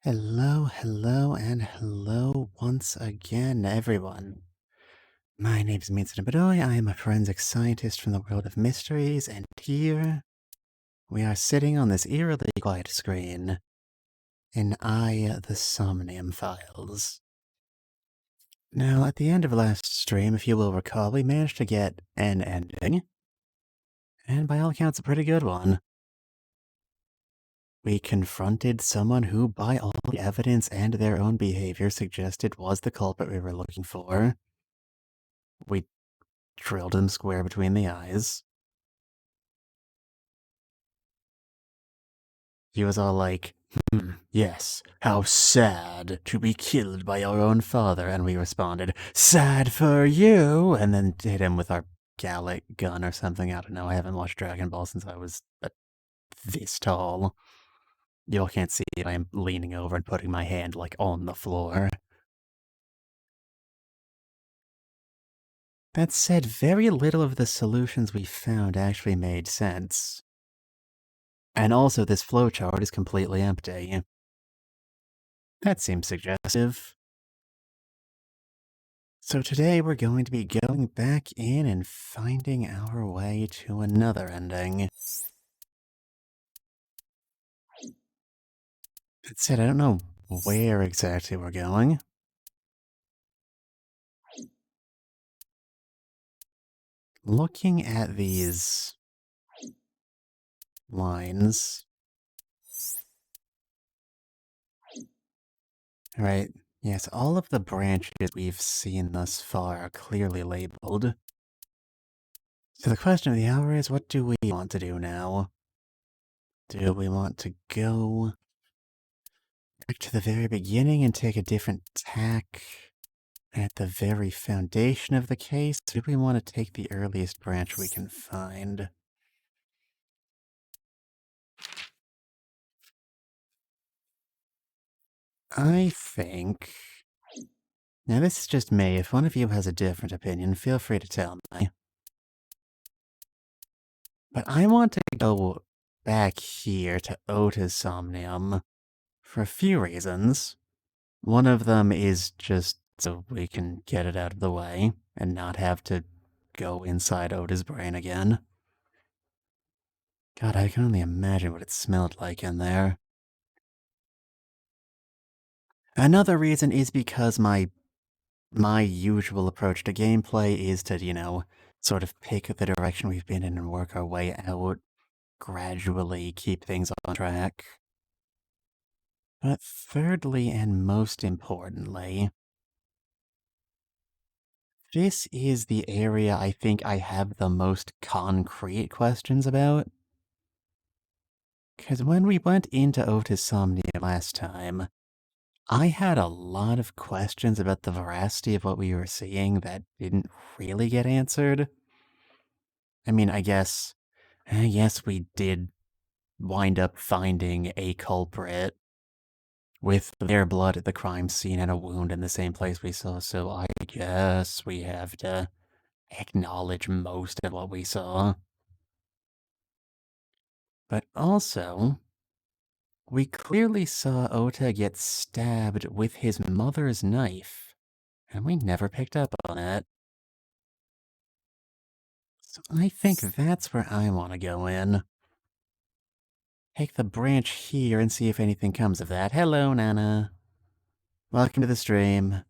and hello once again, everyone. My name's Mitsuda. I am a forensic scientist from the world of mysteries, and here we are sitting on this eerily quiet screen in the Somnium files. Now, at the end of last stream, if you will recall, we managed to get an ending, and by all accounts, a pretty good one. We confronted someone who, by all the evidence and their own behavior, suggested was the culprit we were looking for. We drilled him square between the eyes. He was all like, yes, how sad to be killed by your own father. And we responded, sad for you, and then hit him with our Gallic gun or something. I don't know. I haven't watched Dragon Ball since I was this tall. Y'all can't see it. I'm leaning over and putting my hand, like, on the floor. That said, very little of the solutions we found actually made sense. And also, this flowchart is completely empty. That seems suggestive. So today we're going to be going back in and finding our way to another ending. That said, I don't know where exactly we're going. Looking at these lines. Right, yes, all of the branches we've seen thus far are clearly labeled. So the question of the hour is, what do we want to do now? Do we want to go back to the very beginning and take a different tack at the very foundation of the case? Or do we want to take the earliest branch we can find? I think... Now this is just me. If one of you has a different opinion, feel free to tell me. But I want to go back here to Ota's Somnium for a few reasons. One of them is just so we can get it out of the way and not have to go inside Ota's brain again. God, I can only imagine what it smelled like in there. Another reason is because my usual approach to gameplay is to, sort of pick the direction we've been in and work our way out, gradually keep things on track. But thirdly, and most importantly, this is the area I think I have the most concrete questions about. Because when we went into Otis Somnium last time, I had a lot of questions about the veracity of what we were seeing that didn't really get answered. I mean, I guess we did wind up finding a culprit with their blood at the crime scene and a wound in the same place we saw, so I guess we have to acknowledge most of what we saw. But also, we clearly saw Ota get stabbed with his mother's knife, and we never picked up on it. So I think that's where I want to go in. Take the branch here and see if anything comes of that. Hello, Nana. Welcome to the stream.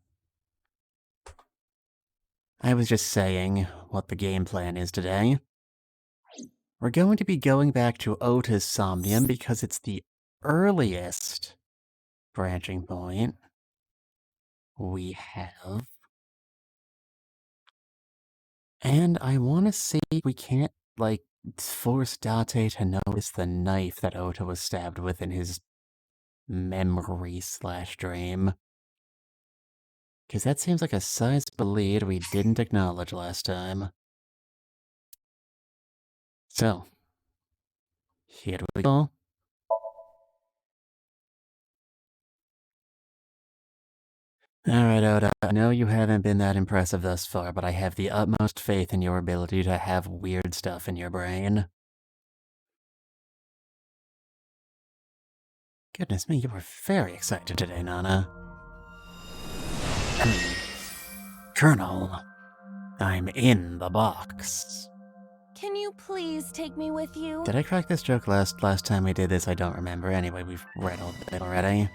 I was just saying what the game plan is today. We're going to be going back to Ota's Somnium because it's the earliest branching point we have. And I want to see if we can't, force Date to notice the knife that Ota was stabbed with in his memory/dream. Because that seems like a sizable lead we didn't acknowledge last time. So, here we go. Alright, Oda, I know you haven't been that impressive thus far, but I have the utmost faith in your ability to have weird stuff in your brain. Goodness me, you were very excited today, Nana. Colonel, I'm in the box. Can you please take me with you? Did I crack this joke last time we did this? I don't remember. Anyway, we've read all of it already.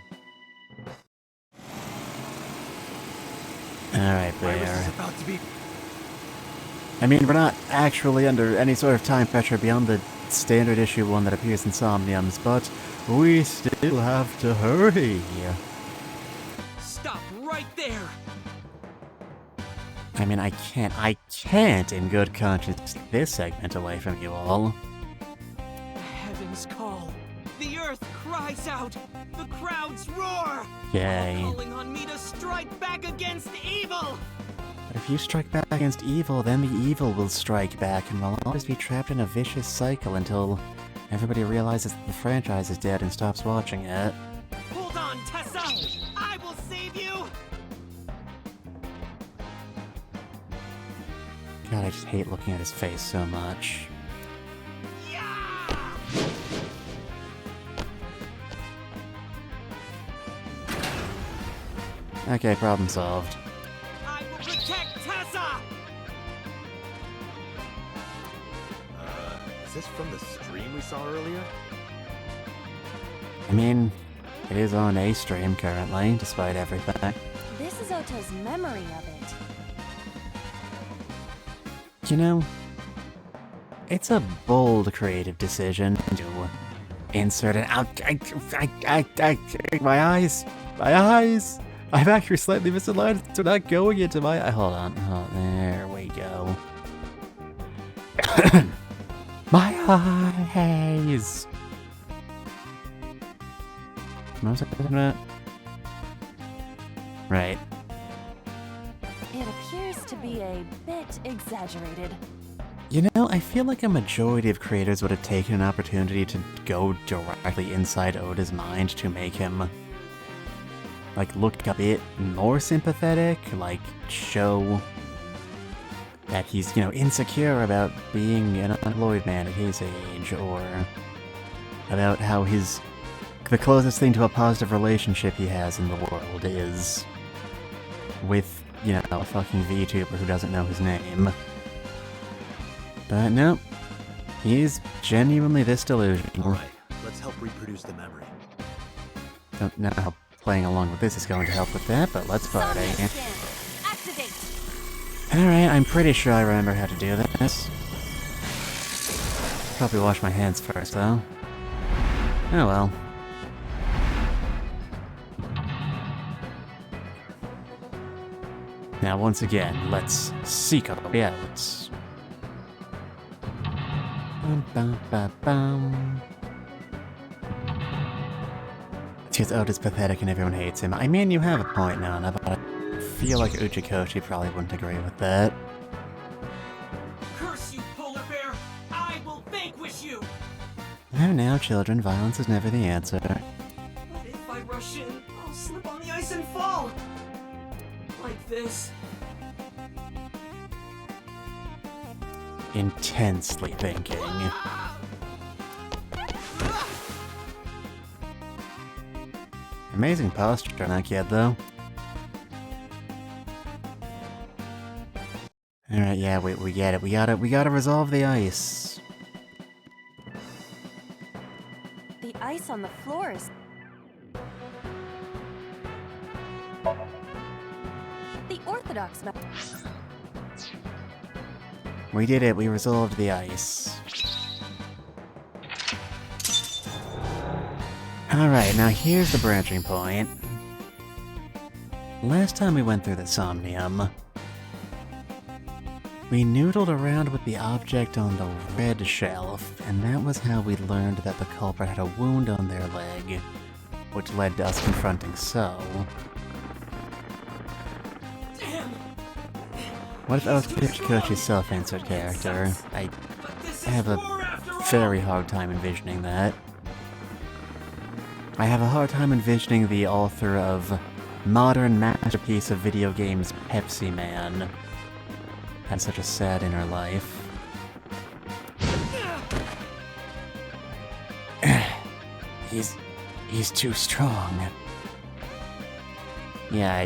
Alright, Bear. I mean, we're not actually under any sort of time pressure beyond the standard issue one that appears in Somniums, but we still have to hurry. Stop right there! I mean, I can't in good conscience take this segment away from you all. The heavens call. The earth cries out. The crowds roar. Yay. Calling on me to strike back against evil. But if you strike back against evil, then the evil will strike back, and we'll always be trapped in a vicious cycle until everybody realizes that the franchise is dead and stops watching it. Hold on, Tessa! I will save you! God, I just hate looking at his face so much. Yeah! Okay, problem solved. I will protect Tessa! Is this from the stream we saw earlier? I mean, it is on a stream currently, despite everything. This is Oto's memory of it. You know, it's a bold creative decision to insert an my eyes! I've actually slightly misaligned, so not going into my hold on. Oh, there we go. My eyes! What was I talking about? Right. It appears to be a bit exaggerated. You know, I feel like a majority of creators would have taken an opportunity to go directly inside Oda's mind to make him, like, look a bit more sympathetic, like, show that he's, you know, insecure about being an unemployed man at his age, or about how the closest thing to a positive relationship he has in the world is with, you know, a fucking VTuber who doesn't know his name. But no, he's genuinely this delusional. Alright, let's help reproduce the memory. Don't know how playing along with this is going to help with that, but let's party. Somnium scan. Activate. Alright, I'm pretty sure I remember how to do this. Probably wash my hands first, though. Oh well. Now, once again, let's seek out. Yeah, let's. It's because Oda's pathetic and everyone hates him. I mean, you have a point, Nana, but I feel like Uchikoshi probably wouldn't agree with that. Curse you, polar bear! I will vanquish you! Oh, now, children, violence is never the answer. But if I rush in, I'll slip on the ice and fall! Like this. Intensely thinking. Amazing posture on that kid, though. Alright, yeah, we get it. We gotta resolve the ice. The ice on the floor is... The Orthodox method. We did it, we resolved the ice. Alright, now here's the branching point. Last time we went through the Somnium, we noodled around with the object on the red shelf, and that was how we learned that the culprit had a wound on their leg, which led to us confronting So. Damn! What if I was Uchikochi's self-insert character? I have a very hard time envisioning that. I have a hard time envisioning the author of modern masterpiece of video games, Pepsi Man, had such a sad inner life. He's too strong. Yeah,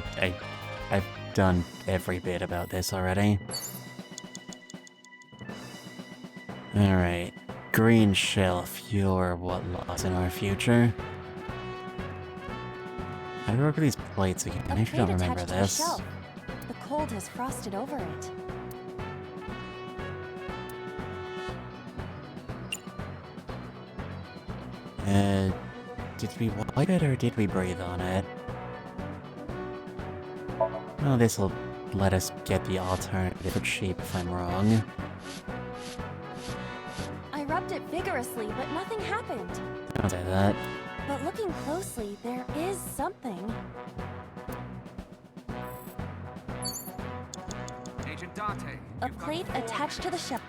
I've done every bit about this already. Alright. Green shelf, you're what lies in our future. How do I remember these plates again? I actually don't remember attached to the this. shelf. The cold has frosted over it. Did we wipe it or did we breathe on it? Well, this'll let us get the alternative shape if I'm wrong. I rubbed it vigorously, but nothing happened. Don't say that. But looking closely, there is something. Agent Dante. A plate attached to the shelf.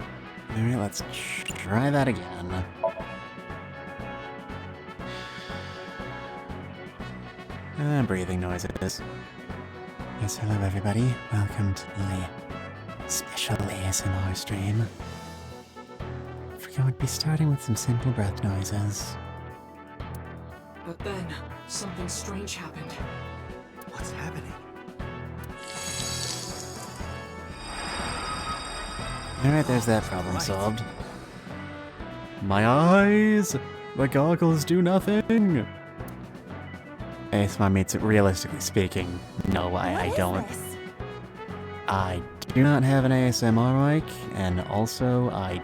Alright, let's try that again. Breathing noises. Yes, hello everybody. Welcome to my special ASMR stream. We're going to be starting with some simple breath noises. But then, something strange happened. What's happening? Alright, there's that problem solved. My eyes! The goggles do nothing! ASMR means it, realistically speaking, no, I don't. This? I do not have an ASMR mic, and also I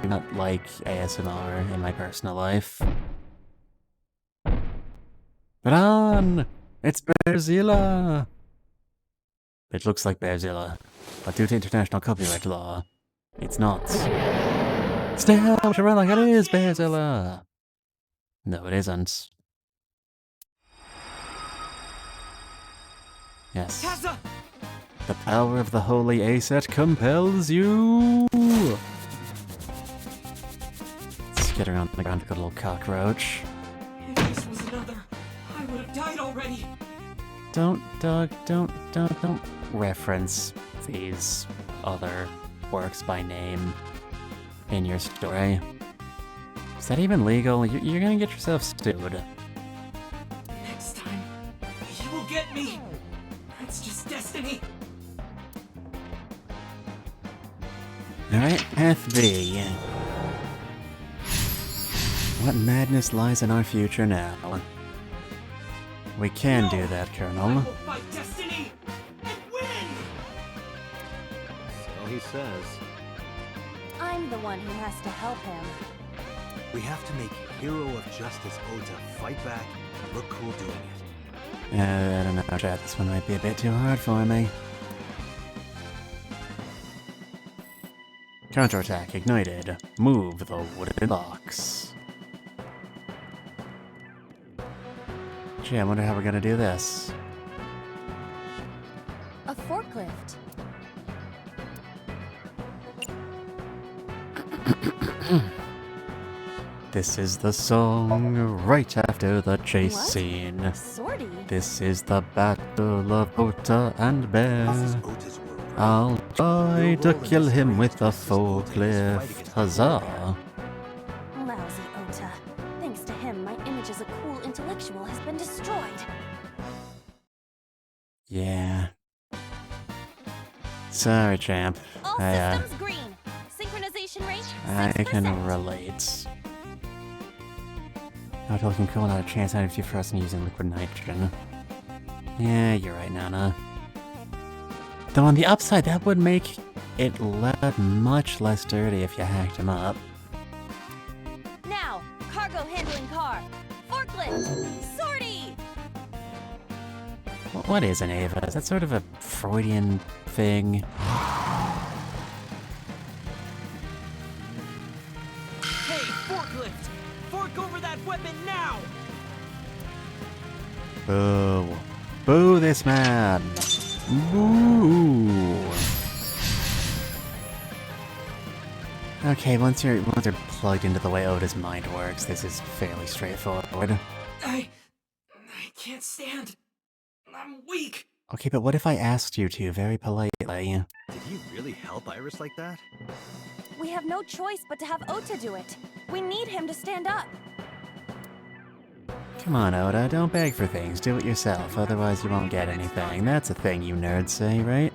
do not like ASMR in my personal life. But on! It's Bearzilla! It looks like Bearzilla, but due to international copyright law, it's not. Stop! Run like it is Bearzilla! No, it isn't. Yes. Tazza! The power of the holy Aset compels you! Let's get around the ground like a little cockroach. If this was another, I would have died already. Don't reference these other works by name in your story. Is that even legal? You're gonna get yourself sued. Next time, you will get me. It's just destiny. Alright, FB. What madness lies in our future now? We can do that, I Colonel. will fight destiny and win. So he says. I'm the one who has to help him. We have to make Hero of Justice Ota fight back and look cool doing it. I don't know, chat. This one might be a bit too hard for me. Counterattack ignited. Move the wooden box. Gee, I wonder how we're gonna do this. A forklift. This is the song right after the chase What? scene. Sortie. This is the battle of Ota and Bear. This is Ota's world. I'll try to kill him with a forklift. Huzzah! Lousy Ota. Thanks to him, my image as a cool intellectual has been destroyed. Yeah. Sorry, champ. All I systems green. Synchronization rate 6%. can relate. Not looking cool, not a chance out of you for us using liquid nitrogen. Yeah, you're right, Nana. Though on the upside, that would make it much less dirty if you hacked him up. Now, cargo handling car. Forklift. Sortie. What is an Ava? Is that sort of a Freudian thing? Hey, forklift! Fork over that weapon now! Boo. Boo this man! Boo! Okay, once you're plugged into the way Ota's mind works, this is fairly straightforward. I can't stand. I'm weak. Okay, but what if I asked you to very politely? Did he really help Iris like that? We have no choice but to have Ota do it. We need him to stand up. Come on, Oda, don't beg for things. Do it yourself, otherwise you won't get anything. That's a thing you nerds say, right?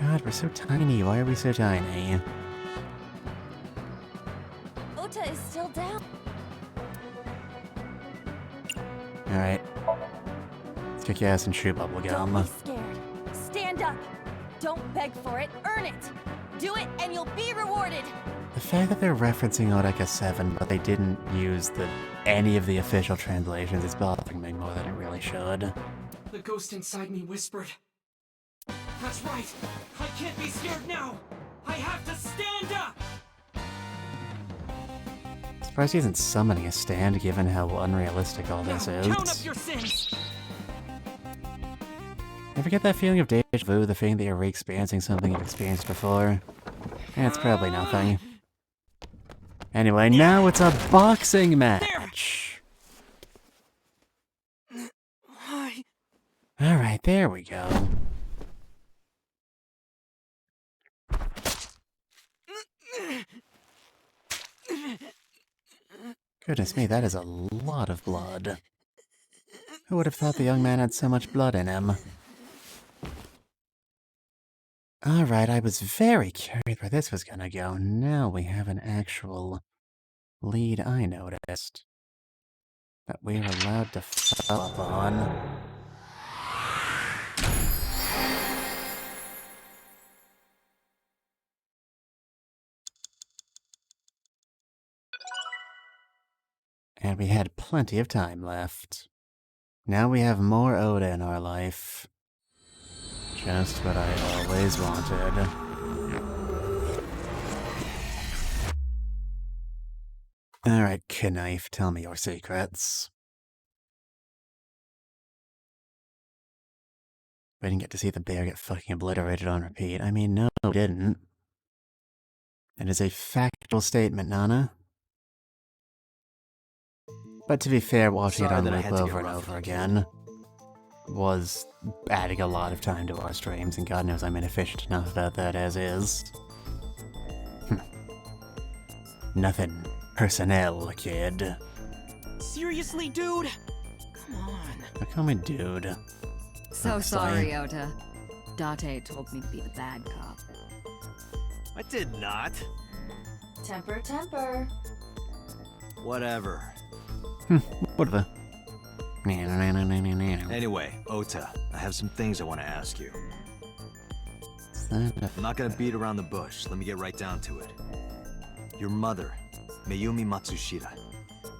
God, we're so tiny. Why are we so tiny? Ota is still down. Alright. Let's kick your ass and chew bubble Don't gum. be scared. Stand up. Don't beg for it. Earn it. Do it and you'll be rewarded. The fact that they're referencing Odeka 7, but they didn't use any of the official translations is bothering me more than it really should. The ghost inside me whispered. That's right! I can't be scared now! I have to stand up! Surprised he isn't summoning a stand given how unrealistic all this Now, is. count up your sins! Ever get that feeling of deja vu, the feeling that you're re-experiencing something you've experienced before? It's probably nothing. Anyway, now it's a boxing match! Alright, there we go. Goodness me, that is a lot of blood. Who would have thought the young man had so much blood in him? Alright, I was very curious where this was gonna go. Now we have an actual lead I noticed that we're allowed to follow up on. And we had plenty of time left. Now we have more Oda in our life. Just what I always wanted. Alright, Knife, tell me your secrets. We didn't get to see the bear get fucking obliterated on repeat. I mean, no, we didn't. It is a factual statement, Nana. But to be fair, watching it on loop over and over again was adding a lot of time to our streams, and God knows I'm inefficient enough about that as is. Nothing personnel, kid. Seriously, dude? Come on. Don't call me dude. So Honestly. sorry, Ota. Date told me to be the bad cop. I did not. Temper, temper. Whatever. Whatever. Anyway, Ota, I have some things I want to ask you. I'm not gonna beat around the bush. Let me get right down to it. Your mother, Mayumi Matsushita,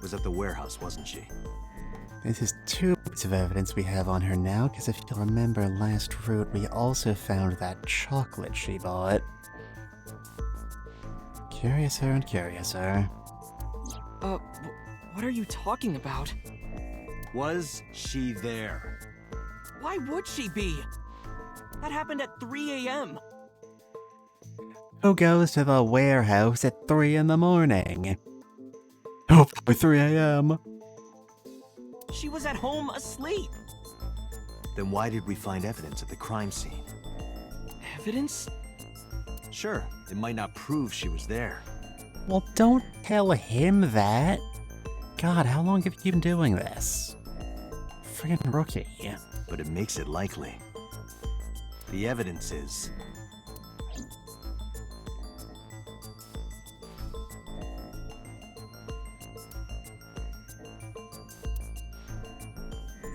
was at the warehouse, wasn't she? This is 2 bits of evidence we have on her now, because if you'll remember last route, we also found that chocolate she bought. Curiouser and curiouser. What are you talking about? Was she there? Why would she be? That happened at 3 a.m. Who goes to the warehouse at 3 in the morning? Oh, by 3 a.m. She was at home asleep. Then why did we find evidence at the crime scene? Evidence? Sure, it might not prove she was there. Well, don't tell him that. God, how long have you been doing this? Friggin' rookie. But it makes it likely. The evidence is...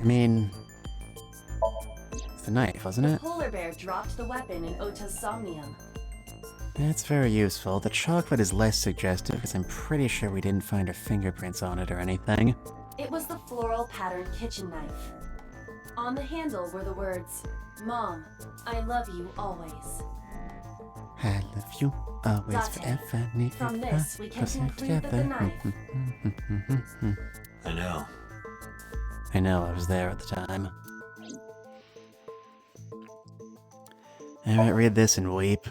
I mean... It's the knife, wasn't it? Polar bear dropped the weapon in Ota's Somnium. That's very useful. The chocolate is less suggestive because I'm pretty sure we didn't find her fingerprints on it or anything. It was the floral patterned kitchen knife. On the handle were the words, "Mom, I love you always." I love you always, Date. forever, need From this, we can us conclude that the knife- I know. I know, I was there at the time. Alright, read this and weep.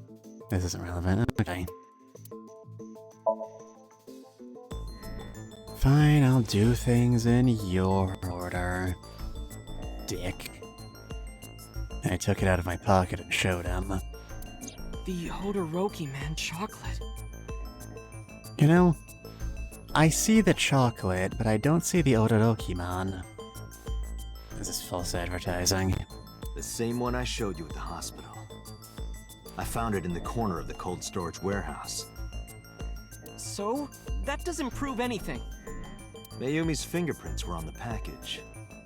This isn't relevant. Okay. Fine, I'll do things in your order. Dick. I took it out of my pocket and showed him. The Hodoroki man chocolate. You know, I see the chocolate, but I don't see the Odoroki-man. This is false advertising. The same one I showed you at the hospital. I found it in the corner of the cold storage warehouse. So? That doesn't prove anything. Mayumi's fingerprints were on the package.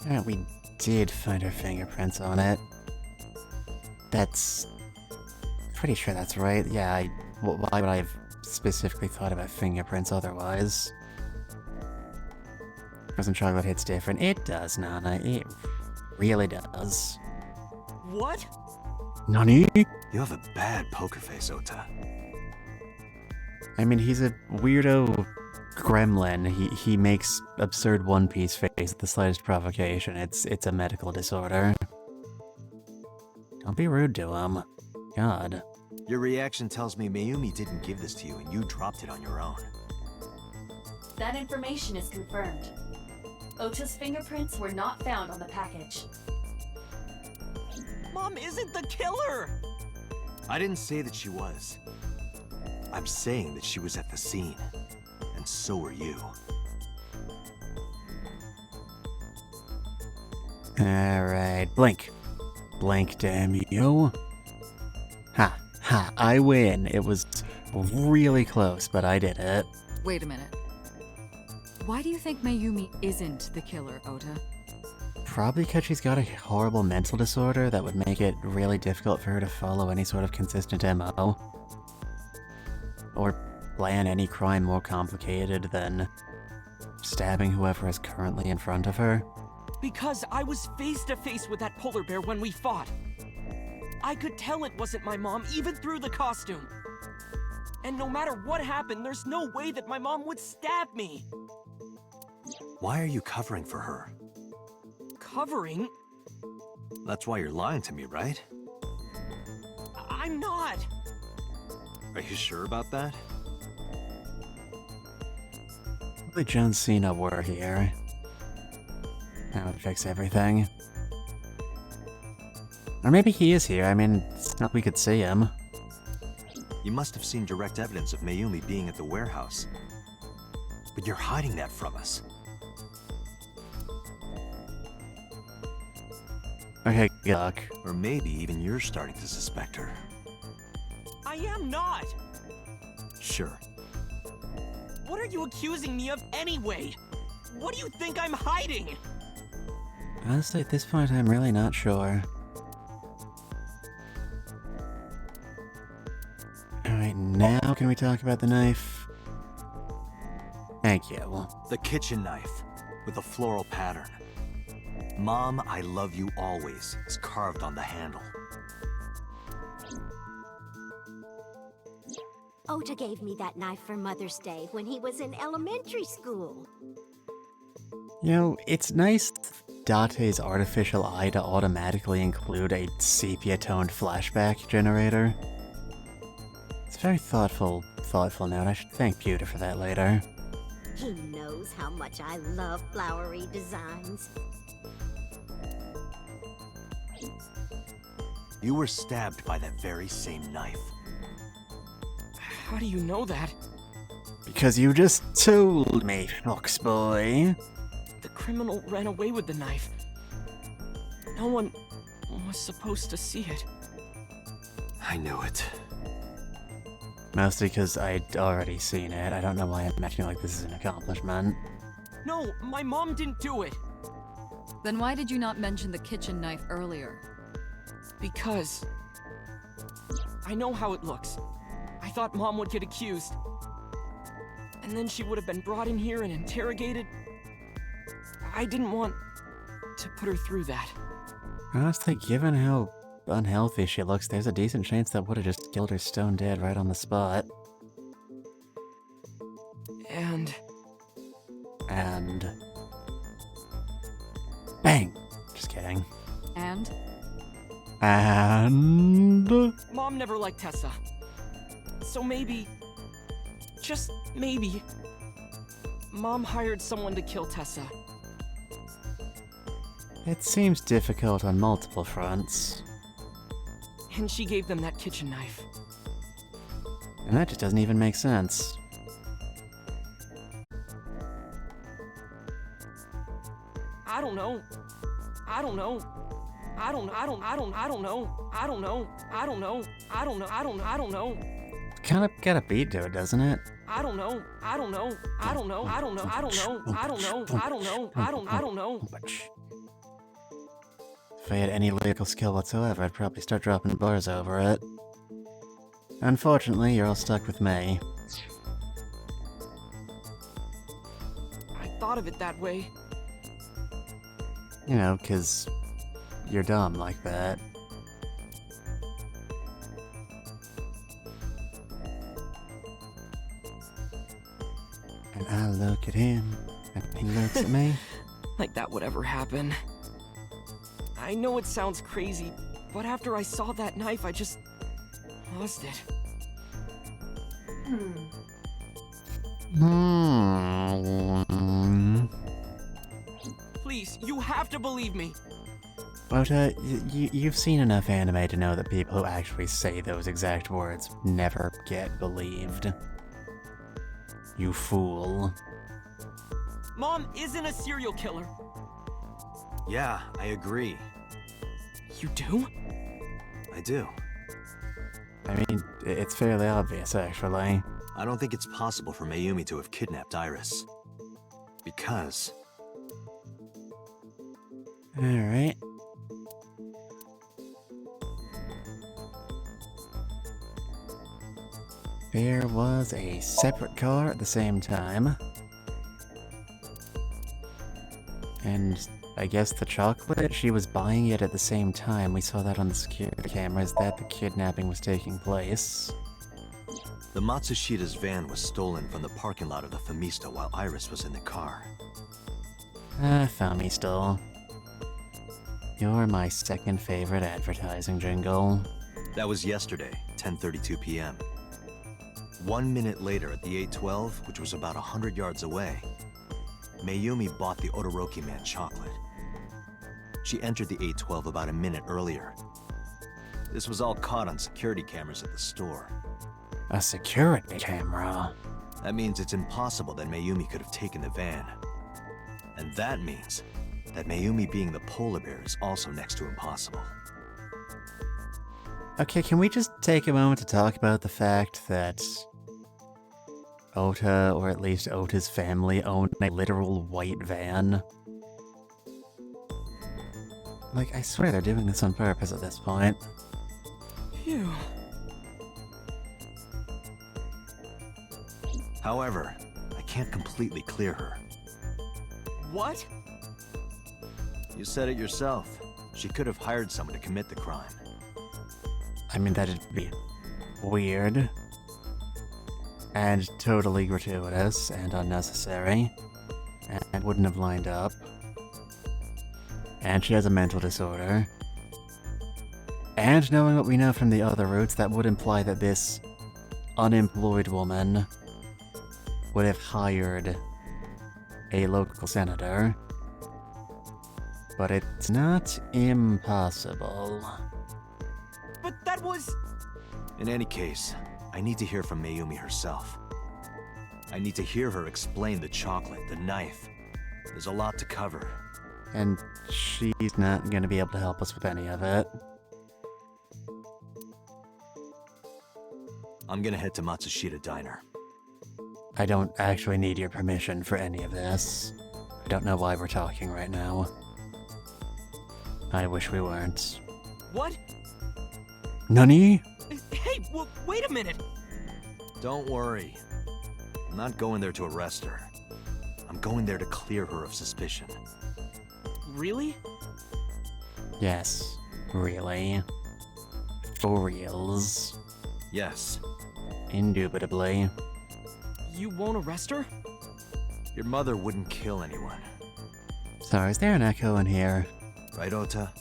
Yeah, we did find her fingerprints on it. That's... pretty sure that's right. Yeah, why would I have specifically thought about fingerprints otherwise? Frozen chocolate hits different. It does, Nana. It really does. What? Nani? You have a bad poker face, Ota. I mean, he's a weirdo gremlin. He makes absurd One Piece face at the slightest provocation. It's a medical disorder. Don't be rude to him. God. Your reaction tells me Mayumi didn't give this to you and you dropped it on your own. That information is confirmed. Ota's fingerprints were not found on the package. Mom isn't the killer! I didn't say that she was. I'm saying that she was at the scene. And so were you. Alright, blink. Blink, damn you. Ha, ha, I win. It was really close, but I did it. Wait a minute. Why do you think Mayumi isn't the killer, Ota? Probably because she's got a horrible mental disorder that would make it really difficult for her to follow any sort of consistent MO. Or plan any crime more complicated than stabbing whoever is currently in front of her. Because I was face to face with that polar bear when we fought. I could tell it wasn't my mom, even through the costume. And no matter what happened, there's no way that my mom would stab me. Why are you covering for her? Covering? That's why you're lying to me, right? I'm not. Are you sure about that? If John Cena were here, that would fix everything. Or maybe he is here. I mean, it's not we could see him. You must have seen direct evidence of Mayumi being at the warehouse. But you're hiding that from us. Okay, good luck. Or maybe even you're starting to suspect her. I am not. Sure. What are you accusing me of anyway? What do you think I'm hiding? Honestly, at this point, I'm really not sure. Alright, now can we talk about the knife? Thank you. The kitchen knife with a floral pattern. Mom, I love you always is carved on the handle. Ota gave me that knife for Mother's Day when he was in elementary school. You know, it's nice Date's artificial eye to automatically include a sepia-toned flashback generator. It's a very thoughtful note. I should thank Pewter for that later. He knows how much I love flowery designs. You were stabbed by that very same knife. How do you know that? Because you just told me, fox boy. The criminal ran away with the knife. No one was supposed to see it. I knew it. Mostly because I'd already seen it. I don't know why I'm acting like this is an accomplishment. No, my mom didn't do it. Then why did you not mention the kitchen knife earlier? Because I know how it looks. I thought Mom would get accused. And then she would have been brought in here and interrogated. I didn't want to put her through that. Honestly, given how unhealthy she looks, there's a decent chance that would have just killed her stone dead right on the spot. And Bang! Just kidding. And? Mom never liked Tessa. So maybe, just maybe, Mom hired someone to kill Tessa. It seems difficult on multiple fronts. And she gave them that kitchen knife. And that just doesn't even make sense. I don't know. I don't know. I don't know. I don't know. I don't know. I don't know. I don't know. I don't know. Kind of got a beat to it, doesn't it? I don't know. I don't know. I don't know. I don't know. I don't know. I don't know. I don't know. I don't know. If I had any lyrical skill whatsoever, I'd probably start dropping bars over it. Unfortunately, you're all stuck with me. I thought of it that way. You know, 'cause you're dumb like that. And I look at him, and he looks at me. Like that would ever happen. I know it sounds crazy, but after I saw that knife, I just lost it. Please, you have to believe me. Ota, you've seen enough anime to know that people who actually say those exact words never get believed. You fool. Mom isn't a serial killer. Yeah, I agree. You do? I do. I mean, it's fairly obvious, actually. I don't think it's possible for Mayumi to have kidnapped Iris. Because... Alright. There was a separate car at the same time. And I guess the chocolate, she was buying it at the same time. We saw that on the security cameras that the kidnapping was taking place. the Matsushida's van was stolen from the parking lot of the Famista while Iris was in the car. Famista. You're my second favorite advertising jingle. That was yesterday, 10:32 p.m. 1 minute later at the 812, which was about 100 yards away, Mayumi bought the Odoroki Man chocolate. She entered the 812 about a minute earlier. This was all caught on security cameras at the store. A security camera? That means it's impossible that Mayumi could have taken the van. And that means that Mayumi being the polar bear is also next to impossible. Okay, can we just take a moment to talk about the fact that Ota, or at least Ota's family, owned a literal white van? Like, I swear they're doing this on purpose at this point. Phew. However, I can't completely clear her. What? You said it yourself. She could have hired someone to commit the crime. I mean, that'd be weird. And totally gratuitous and unnecessary. And wouldn't have lined up. And she has a mental disorder. And knowing what we know from the other routes, that would imply that this unemployed woman would have hired a local senator. But it's not impossible. But that was... In any case, I need to hear from Mayumi herself. I need to hear her explain the chocolate, the knife. There's a lot to cover. And she's not going to be able to help us with any of it. I'm gonna head to Matsushita Diner. I don't actually need your permission for any of this. I don't know why we're talking right now. I wish we weren't. What? Nani? Hey, wait a minute! Don't worry. I'm not going there to arrest her. I'm going there to clear her of suspicion. Really? Yes, really. For reals. Yes. Indubitably. You won't arrest her? Your mother wouldn't kill anyone. Sorry, is there an echo in here? Right, Ota?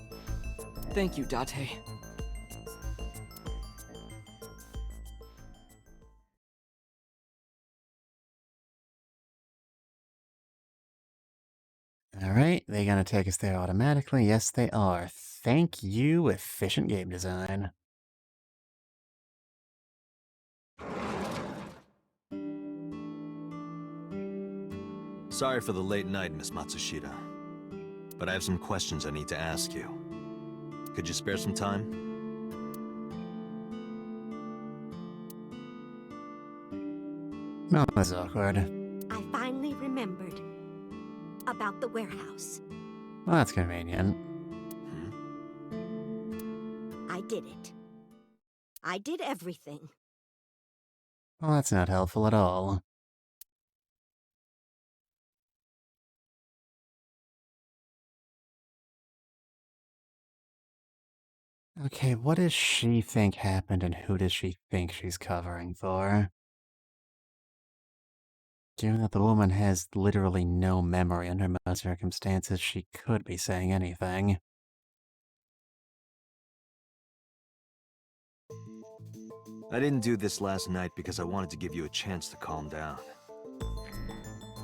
Thank you, Date. Alright, they're gonna take us there automatically. Yes, they are. Thank you, efficient game design. Sorry for the late night, Miss Matsushita. but I have some questions I need to ask you. Could you spare some time? No, that's awkward. I finally remembered. About the warehouse. Well, that's convenient. I did it. I did everything. Well, that's not helpful at all. Okay, what does she think happened and who does she think she's covering for? Given that the woman has literally no memory under most circumstances, she could be saying anything. I didn't do this last night because I wanted to give you a chance to calm down.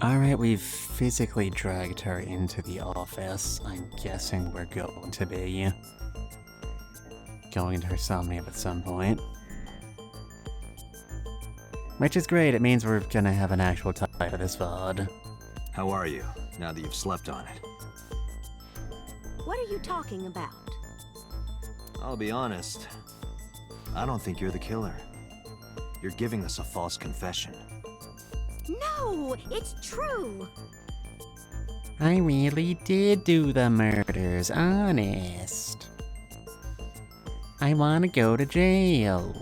Alright, we've physically dragged her into the office. I'm guessing we're going to be going into her Somnium at some point. Which is great, it means we're gonna have an actual tie to this VOD. How are you, now that you've slept on it? What are you talking about? I'll be honest. I don't think you're the killer. You're giving us a false confession. No, it's true. I really did do the murders, honest. I wanna go to jail.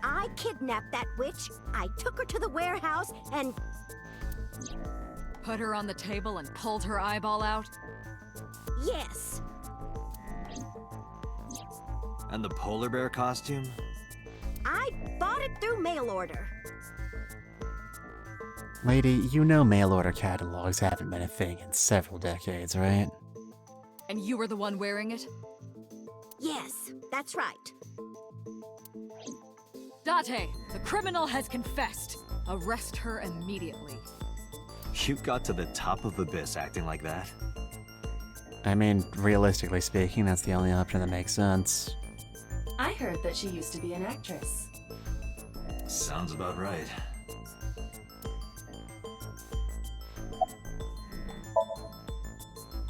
I kidnapped that witch. I took her to the warehouse and... Put her on the table and pulled her eyeball out? Yes. And the polar bear costume? I bought it through mail order. Lady, you know mail order catalogs haven't been a thing in several decades, right? And you were the one wearing it? Yes, that's right. Date, the criminal has confessed. Arrest her immediately. You got to the top of Abyss acting like that? I mean, realistically speaking, that's the only option that makes sense. I heard that she used to be an actress. Sounds about right.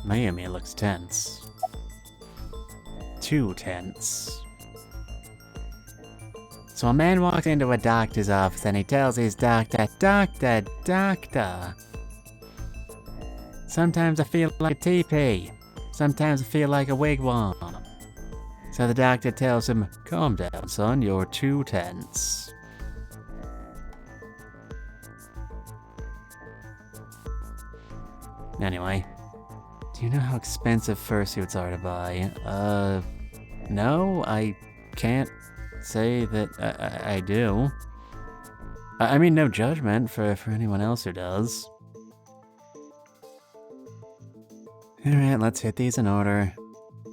Mayumi looks tense. Too tense. So a man walks into a doctor's office and he tells his doctor, Doctor. Sometimes I feel like a teepee. Sometimes I feel like a wigwam. So the doctor tells him, calm down, son, you're too tense. Anyway, do you know how expensive fursuits are to buy? No, I can't say that I do. I mean, no judgment for anyone else who does. Alright, let's hit these in order.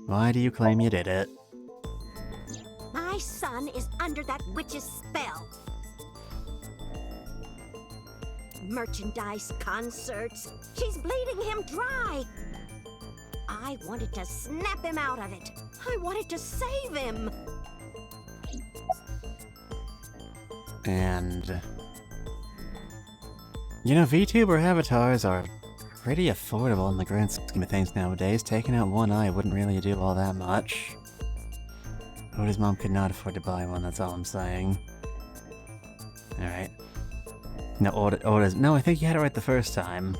Why do you claim you did it? My son is under that witch's spell. Merchandise, concerts. She's bleeding him dry. I wanted to snap him out of it. I wanted to save him. And... you know, VTuber avatars are pretty affordable in the grand scheme of things nowadays. Taking out one eye wouldn't really do all that much. Oda's mom could not afford to buy one, that's all I'm saying. Alright. No, Oda's... no, I think you had it right the first time.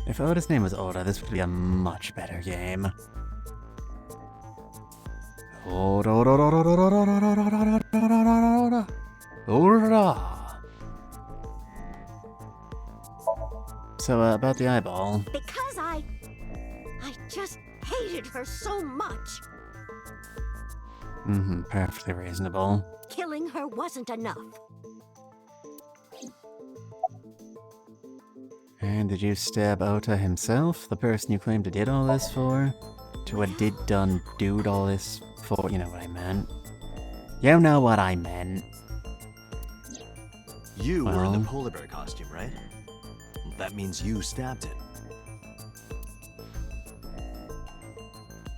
If Oda's name was Oda, this would be a much better game. Oda. So, about the eyeball. Because I just hated her so much. Perfectly reasonable. Killing her wasn't enough. And did you stab Ota himself, the person you claimed to did all this for? To a dude all this for? You know what I meant. You know what I meant. You were in Well... the polar bear costume, right? That means you stabbed it.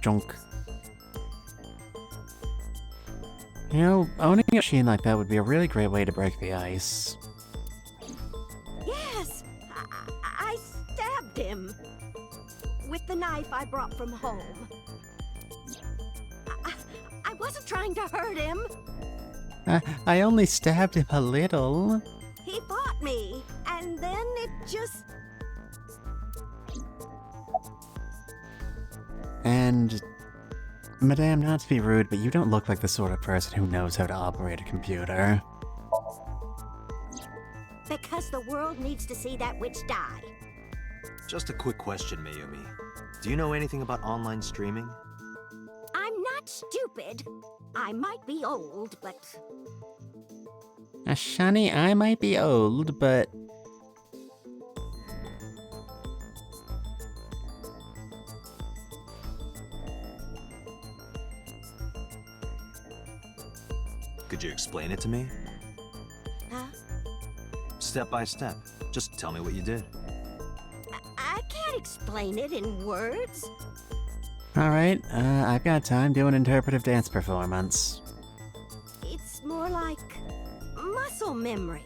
Junk. You know, owning a machine like that would be a really great way to break the ice. Yes, I stabbed him. With the knife I brought from home. I wasn't trying to hurt him. I only stabbed him a little. He fought me, and then it just... And... Madame, not to be rude, but you don't look like the sort of person who knows how to operate a computer. Because the world needs to see that witch die. Just a quick question, Mayumi. Do you know anything about online streaming? I'm not stupid. I might be old, but... Shani, I might be old, but... Could you explain it to me? Huh? Step by step. Just tell me what you did. I can't explain it in words. Alright, I've got time to do an interpretive dance performance. It's more like muscle memory.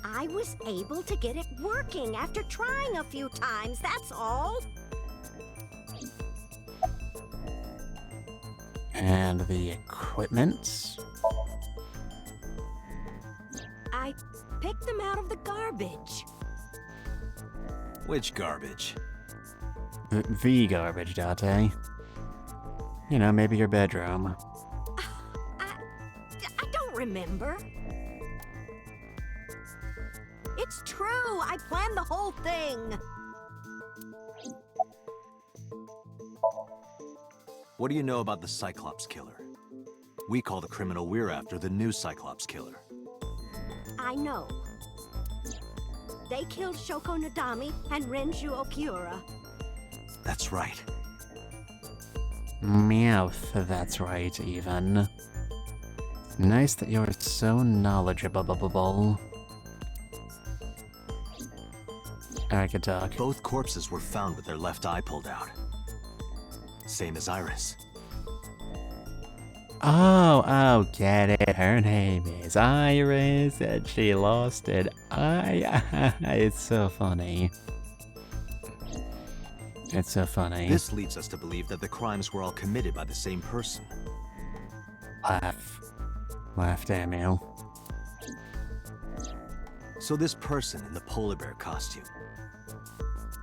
I was able to get it working after trying a few times, that's all. And the equipment? I picked them out of the garbage. Which garbage? The garbage, Date. You know, maybe your bedroom. I don't remember. It's true, I planned the whole thing. What do you know about the Cyclops killer? We call the criminal we're after the new Cyclops killer. I know. They killed Shoko Nadami and Renju Okiura. That's right. Meowth, that's right, even. Nice that you're so knowledgeable. Alright, good talk. Both corpses were found with their left eye pulled out. Same as Iris. Oh, get it. Her name is Iris, and she lost an eye. It's so funny. It's so funny. This leads us to believe that the crimes were all committed by the same person. Laugh, damn you. So this person in the polar bear costume,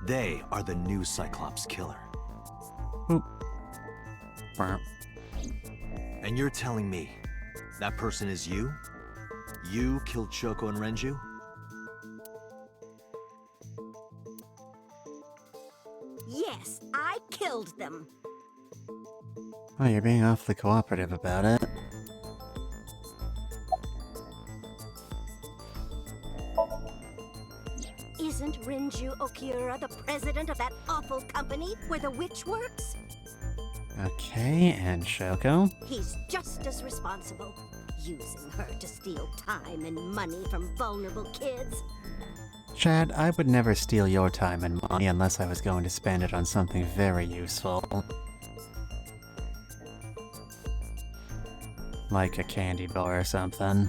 they are the new Cyclops killer. Oop. Burp. And you're telling me that person is you? You killed Shoko and Renju? Yes, I killed them. Oh, you're being awfully cooperative about it. Isn't Renju Okiura the president of that awful company where the witch works? Okay, and Shoko? He's just as responsible, using her to steal time and money from vulnerable kids. Chad, I would never steal your time and money unless I was going to spend it on something very useful. Like a candy bar or something.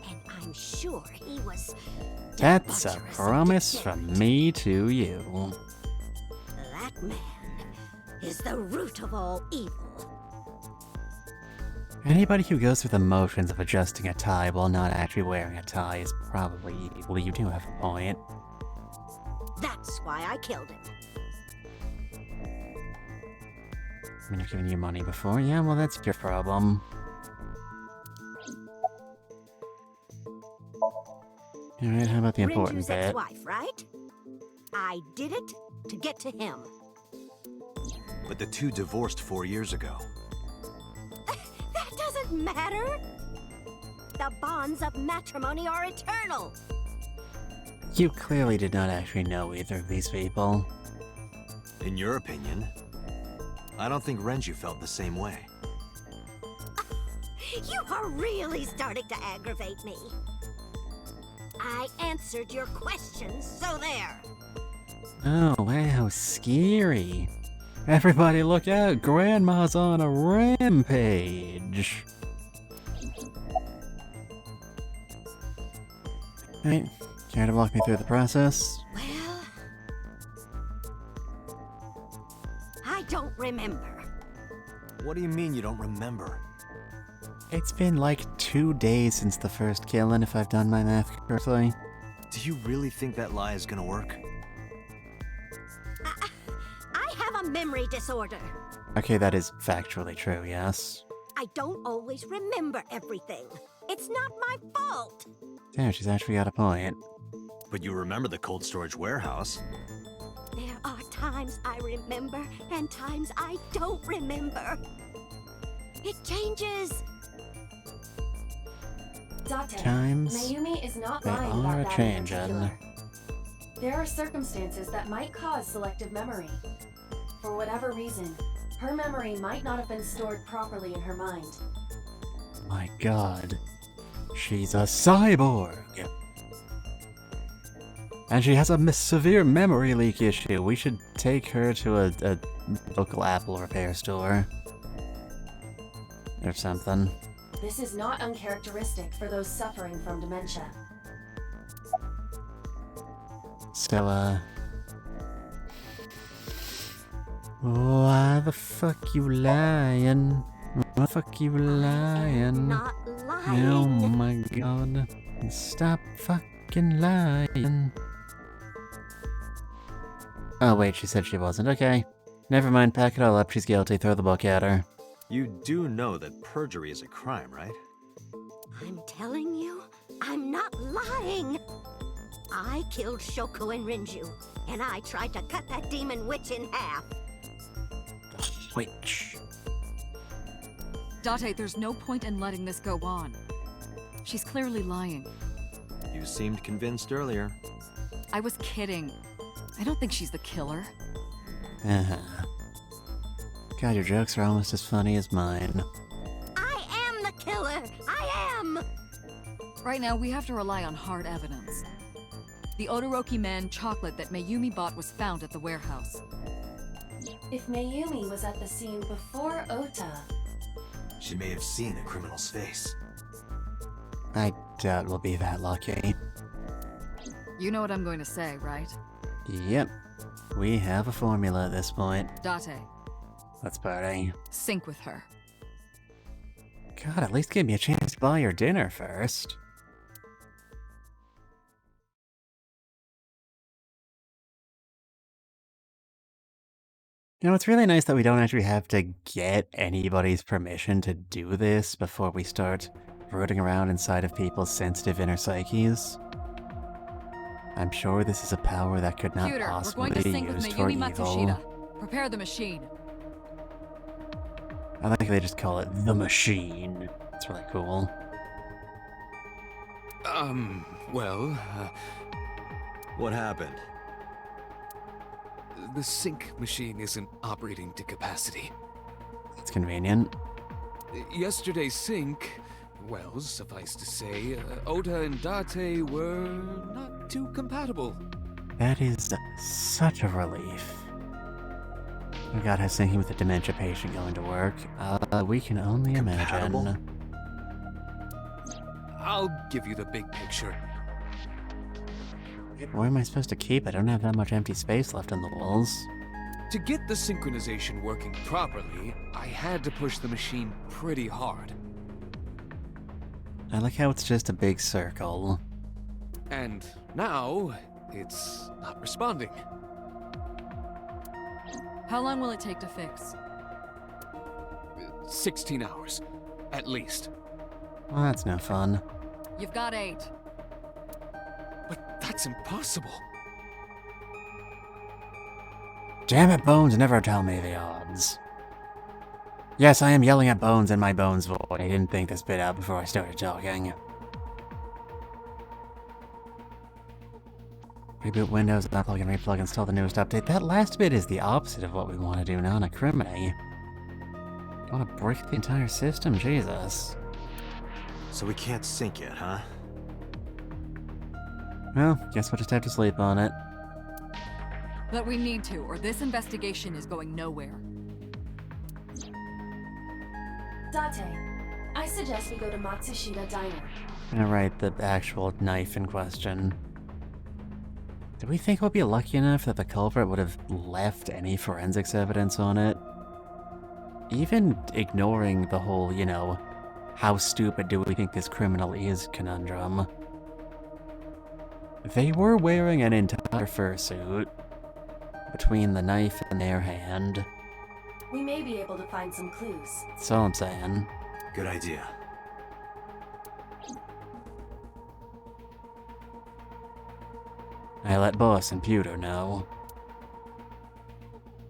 And I'm sure he was... That's a debaucherous promise and from degenerate. me to you. That man is the root of all evil. Anybody who goes through the motions of adjusting a tie while not actually wearing a tie is probably evil. You do have a point. That's why I killed him. I mean, I've given you money before. Yeah, well, that's your problem. Alright, how about the important Renju's bit? ex-wife, right? I did it to get to him. But the two divorced 4 years ago. That doesn't matter. The bonds of matrimony are eternal. You clearly did not actually know either of these people. In your opinion, I don't think Renju felt the same way. You are really starting to aggravate me. I answered your questions, so there. Oh, wow, scary. Everybody look out, Grandma's on a rampage. Alright, care to walk me through the process? Well, remember. What do you mean you don't remember? It's been like 2 days since the first killing, if I've done my math correctly. Do you really think that lie is gonna work? I have a memory disorder. Okay, that is factually true, yes. I don't always remember everything. It's not my fault. Damn, she's actually got a point. But you remember the cold storage warehouse. There are times I remember and times I don't remember. It changes. Date, Times Mayumi is not they lying are about that in a-changin'. particular. There are circumstances that might cause selective memory. For whatever reason, her memory might not have been stored properly in her mind. My god. She's a cyborg! And she has a severe memory leak issue. We should take her to a local Apple repair store. Or something. This is not uncharacteristic for those suffering from dementia. So, why the fuck you lying? Why the fuck you lying? Not lying. Oh my god. Stop fucking lying. Oh wait, she said she wasn't. Okay. Never mind, pack it all up. She's guilty. Throw the book at her. You do know that perjury is a crime, right? I'm telling you, I'm not lying. I killed Shoko and Rinju, and I tried to cut that demon witch in half. Witch. Date, there's no point in letting this go on. She's clearly lying. You seemed convinced earlier. I was kidding. I don't think she's the killer. Uh-huh. God, your jokes are almost as funny as mine. I am the killer! I am! Right now, we have to rely on hard evidence. The Odoroki Man chocolate that Mayumi bought was found at the warehouse. If Mayumi was at the scene before Ota, She may have seen the criminal's face. I doubt we'll be that lucky. You know what I'm going to say, right? Yep. We have a formula at this point. Date, Let's party. sync with her. God, at least give me a chance to buy your dinner first. You know, it's really nice that we don't actually have to get anybody's permission to do this before we start rooting around inside of people's sensitive inner psyches. I'm sure this is a power that could not Computer, we're possibly going to be sync with used for Mayumi evil. Matsushita. Prepare the machine. I like they just call it the machine. It's really cool. Well, What happened? the sync machine isn't operating to capacity. It's convenient. Yesterday's sync, well, suffice to say, Ota and Date were not too compatible. That is such a relief. Oh god, how's syncing with a dementia patient going to work? We can only Compatible? imagine. I'll give you the big picture. Where am I supposed to keep it? I don't have that much empty space left on the walls. To get the synchronization working properly, I had to push the machine pretty hard. I like how it's just a big circle. And now, it's not responding. How long will it take to fix? 16 hours, at least. Well, that's no fun. You've got 8. But that's impossible. Damn it, Bones, never tell me the odds. Yes, I am yelling at Bones in my Bones voice. I didn't think this bit out before I started talking. Reboot Windows, unplug and replug, install the newest update. That last bit is the opposite of what we want to do now in a criminy. I want to break the entire system, Jesus. So we can't sync it, huh? Well, guess we'll just have to sleep on it. But we need to, or this investigation is going nowhere. Date, I suggest we go to Matsushita Diner. Alright, the actual knife in question. Do we think we'll be lucky enough that the culprit would have left any forensics evidence on it? even ignoring the whole, you know, how stupid do we think this criminal is conundrum, they were wearing an entire fursuit between the knife in their hand. We may be able to find some clues. That's all I'm saying. Good idea. I let Boss and Pewter know.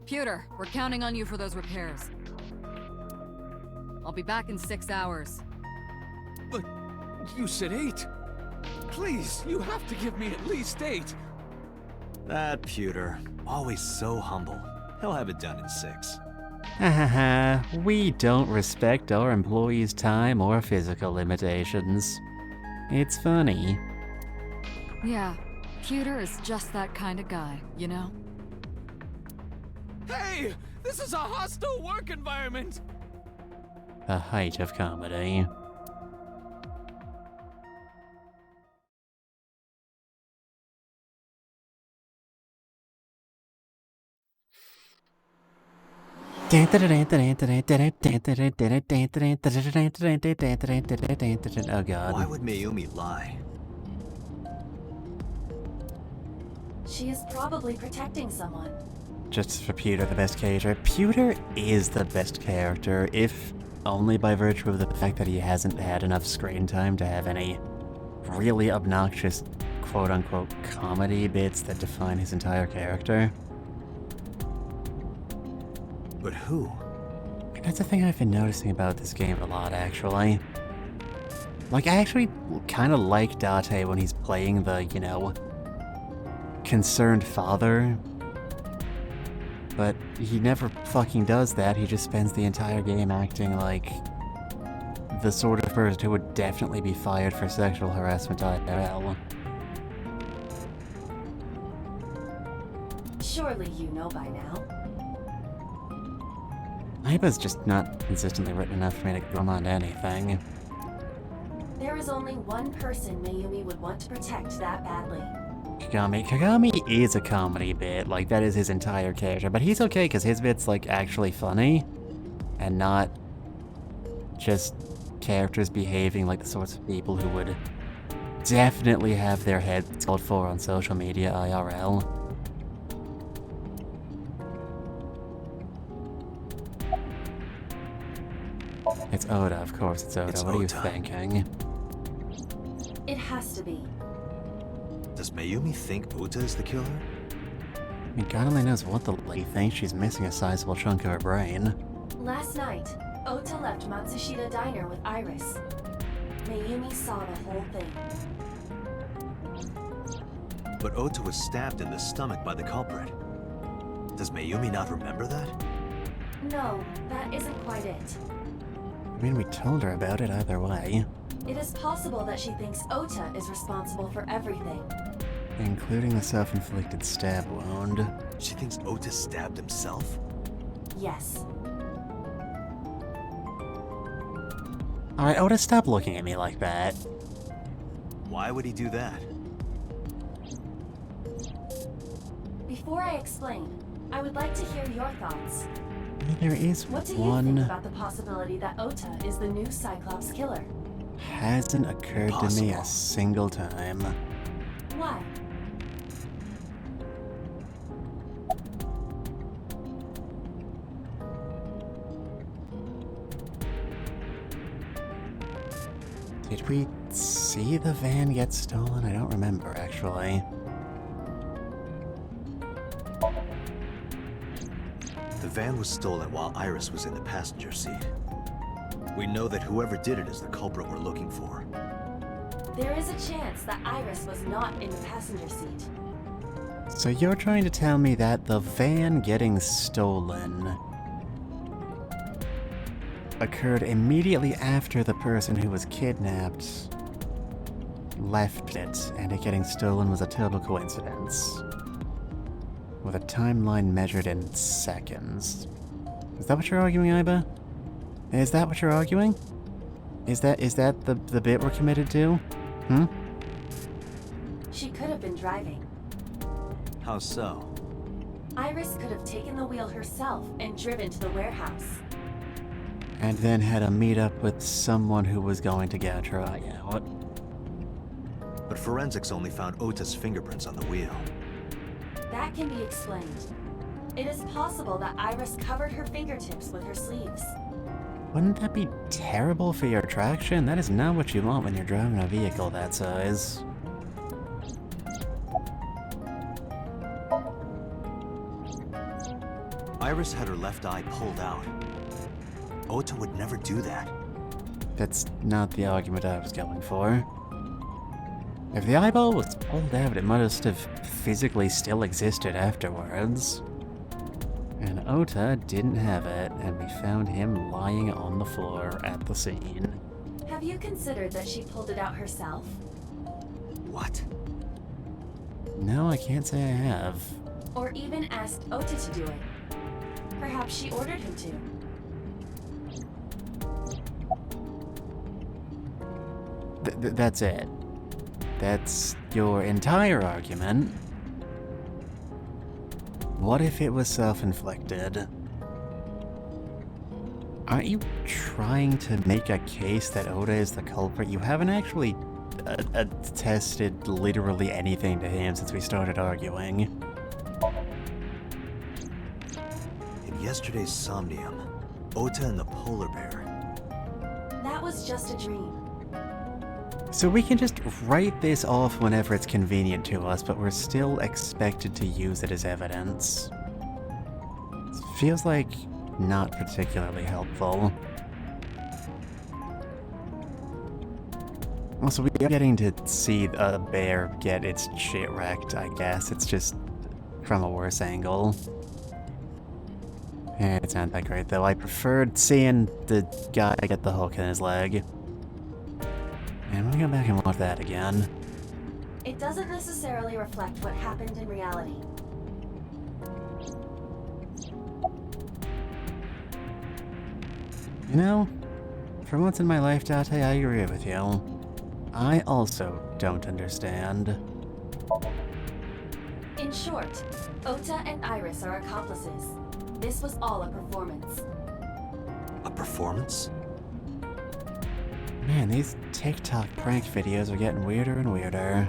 Pewter, we're counting on you for those repairs. I'll be back in 6 hours. But you said 8. Please, you have to give me at least 8. That Pewter, always so humble. He'll have it done in 6. Hahaha, we don't respect our employees' time or physical limitations. It's funny. Yeah, Pewter is just that kind of guy, you know? Hey! This is a hostile work environment! The height of comedy. Oh god. Why would Mayumi lie? She is probably protecting someone. Just for Pewter, the best character. Pewter is the best character, if only by virtue of the fact that he hasn't had enough screen time to have any really obnoxious quote-unquote comedy bits that define his entire character. But who? That's the thing I've been noticing about this game a lot, actually. Like, I actually kind of like Date when he's playing the, you know, concerned father. But he never fucking does that. He just spends the entire game acting like the sort of person who would definitely be fired for sexual harassment IRL. Surely you know by now. Aiba's just not consistently written enough for me to come on to anything. There is only one person Mayumi would want to protect that badly. Kagami. Kagami is a comedy bit, like that is his entire character, but he's okay because his bit's like actually funny and not just characters behaving like the sorts of people who would definitely have their heads called for on social media IRL. It's Oda, of course it's Oda. It's what are you Oda. thinking? It has to be. Does Mayumi think Uta is the killer? I mean, God only knows what the lady thinks. She's missing a sizable chunk of her brain. Last night, Ota left Matsushita Diner with Iris. Mayumi saw the whole thing. But Ota was stabbed in the stomach by the culprit. Does Mayumi not remember that? No, that isn't quite it. I mean, we told her about it either way. It is possible that she thinks Ota is responsible for everything. Including the self-inflicted stab wound. She thinks Ota stabbed himself? Yes. Alright, Oda, stop looking at me like that. Why would he do that? Before I explain, I would like to hear your thoughts. There is What do you think about the possibility that Ota is the new Cyclops killer? hasn't occurred to me a Impossible. single time. Why? Did we see the van get stolen? I don't remember, actually. The van was stolen while Iris was in the passenger seat. We know that whoever did it is the culprit we're looking for. There is a chance that Iris was not in the passenger seat. So you're trying to tell me that the van getting stolen occurred immediately after the person who was kidnapped left it, and it getting stolen was a total coincidence. With a timeline measured in seconds. Is that what you're arguing, Aiba? Is that what you're arguing? Is that the bit we're committed to? Hmm? She could have been driving. How so? Iris could have taken the wheel herself and driven to the warehouse. and then had a meet-up with someone who was going to get her eye out. But forensics only found Ota's fingerprints on the wheel. That can be explained. It is possible that Iris covered her fingertips with her sleeves. Wouldn't that be terrible for your traction? That is not what you want when you're driving a vehicle that size. Iris had her left eye pulled out. Ota would never do that. That's not the argument I was going for. If the eyeball was pulled out, it must have physically still existed afterwards. And Ota didn't have it, and we found him lying on the floor at the scene. Have you considered that she pulled it out herself? What? No, I can't say I have. Or even asked Ota to do it? Perhaps she ordered him to. That's it. That's your entire argument. What if it was self-inflicted? Aren't you trying to make a case that Ota is the culprit? You haven't actually attested literally anything to him since we started arguing. In yesterday's Somnium, Ota and the polar bear. That was just a dream. So we can just write this off whenever it's convenient to us, but we're still expected to use it as evidence. Feels like not particularly helpful. Also, we're getting to see a bear get its shit wrecked, I guess. It's just from a worse angle. It's not that great, though. I preferred seeing the guy get the hook in his leg. And I'm gonna go back and watch that again. It doesn't necessarily reflect what happened in reality. You know, for once in my life, Date, I agree with you. I also don't understand. In short, Ota and Iris are accomplices. This was all a performance. A performance? Man, these TikTok prank videos are getting weirder and weirder.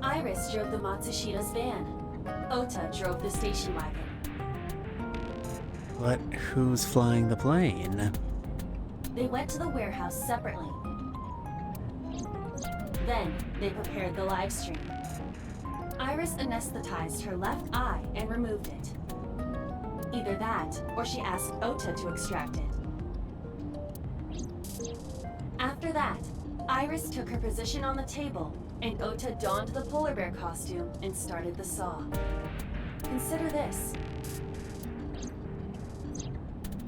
Iris drove the Matsushida's van. Ota drove the station wagon. But who's flying the plane? They went to the warehouse separately. Then, they prepared the live stream. Iris anesthetized her left eye and removed it. Either that, or she asked Ota to extract it. After that, Iris took her position on the table, and Ota donned the polar bear costume and started the saw. Consider this.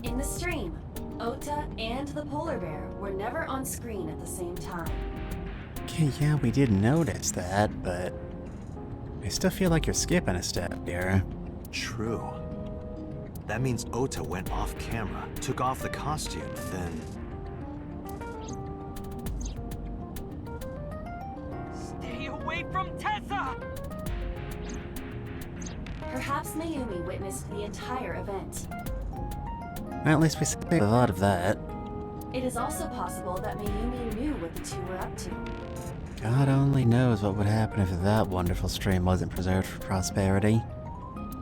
In the stream, Ota and the polar bear were never on screen at the same time. Okay, yeah, we did notice that, but I still feel like you're skipping a step here. True. That means Ota went off camera, took off the costume, then... Stay away from Tessa! Perhaps Mayumi witnessed the entire event. At least we saved a lot of that. It is also possible that Mayumi knew what the two were up to. God only knows what would happen if that wonderful stream wasn't preserved for prosperity.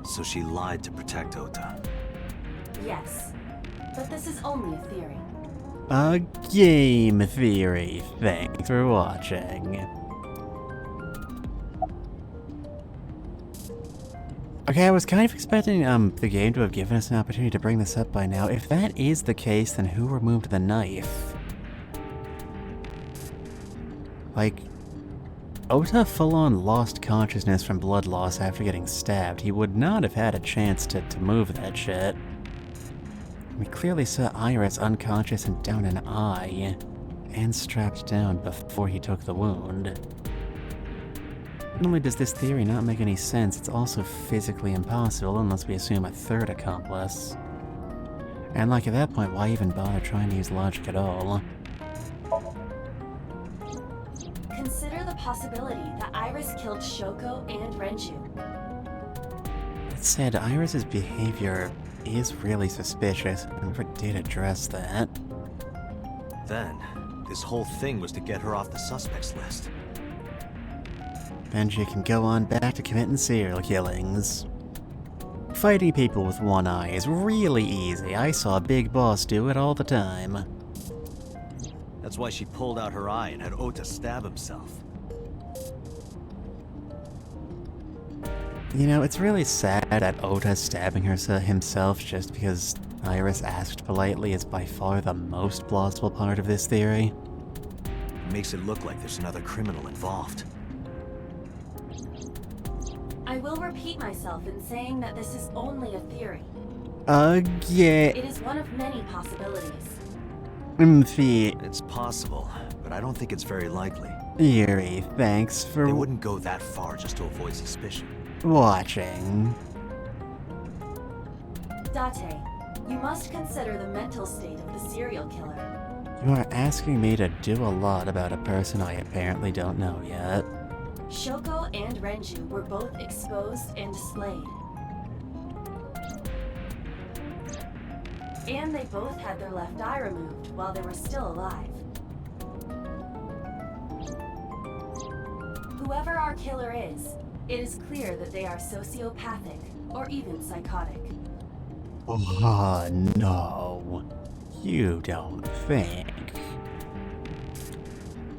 So she lied to protect Ota. Yes, but this is only a theory. A game theory. Thanks for watching. Okay, I was kind of expecting the game to have given us an opportunity to bring this up by now. If that is the case, then who removed the knife? Like, Ota full-on lost consciousness from blood loss after getting stabbed. He would not have had a chance to move that shit. We clearly saw Iris unconscious and down an eye, and strapped down before he took the wound. Not only does this theory not make any sense, it's also physically impossible unless we assume a third accomplice. And like at that point, why even bother trying to use logic at all? Consider the possibility that Iris killed Shoko and Renju. That said, Iris's behavior is really suspicious. I never did address that. Then, this whole thing was to get her off the suspects list. Then she can go on back to committing serial killings. Fighting people with one eye is really easy. I saw Big Boss do it all the time. That's why she pulled out her eye and had Ota stab himself. You know, it's really sad that Ota stabbing himself just because Iris asked politely is by far the most plausible part of this theory. It makes it look like there's another criminal involved. I will repeat myself in saying that this is only a theory. Yeah. It is one of many possibilities. It's possible, but I don't think it's very likely. Yuri, thanks for They wouldn't go that far just to avoid suspicion. watching. Date, you must consider the mental state of the serial killer. You are asking me to do a lot about a person I apparently don't know yet. Shoko and Renju were both exposed and displayed. And they both had their left eye removed while they were still alive. Whoever our killer is, it is clear that they are sociopathic or even psychotic. Oh, no. You don't think.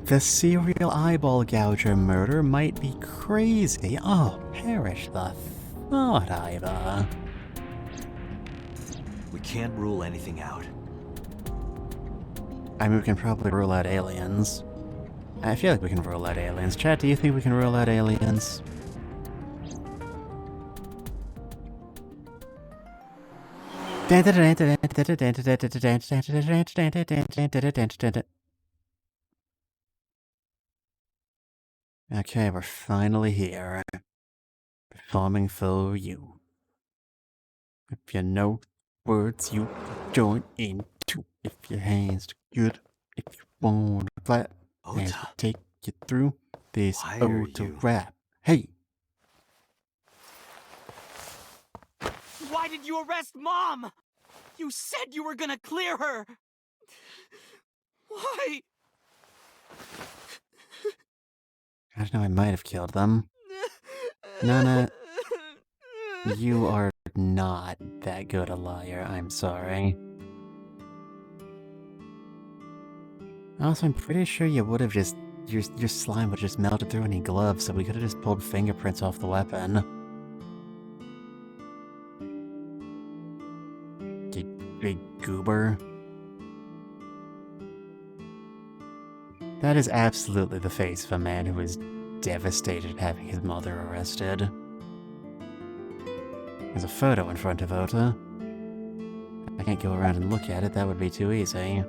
The serial eyeball gouger murder might be crazy. Oh, perish the thought, Iva. We can't rule anything out. I mean, we can probably rule out aliens. I feel like we can rule out aliens. Chat, do you think we can rule out aliens? Okay, we're finally here. Performing for you. If you know words, you join into. If your hands good, if you want to clap, and Ota, take you through this why are Ota you- rap. Hey, Why did you arrest Mom? You said you were gonna clear her! Why? I don't know, I might have killed them. Nana, you are not that good a liar, I'm sorry. Also, I'm pretty sure you would have just... Your slime would have just melted through any gloves, so we could have just pulled fingerprints off the weapon. You big goober. That is absolutely the face of a man who is devastated at having his mother arrested. There's a photo in front of Ota. I can't go around and look at it, that would be too easy.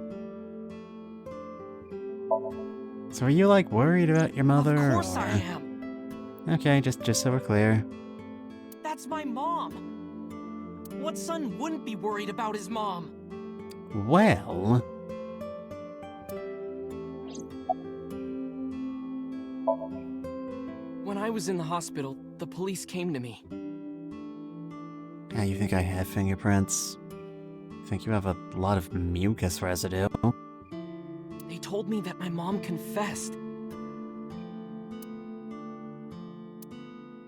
So are you, like, worried about your mother? Of course or... I am. Okay, just so we're clear. That's my mom. What son wouldn't be worried about his mom? Well... When I was in the hospital, the police came to me. You think I have fingerprints? Think you have a lot of mucus residue? They told me that my mom confessed.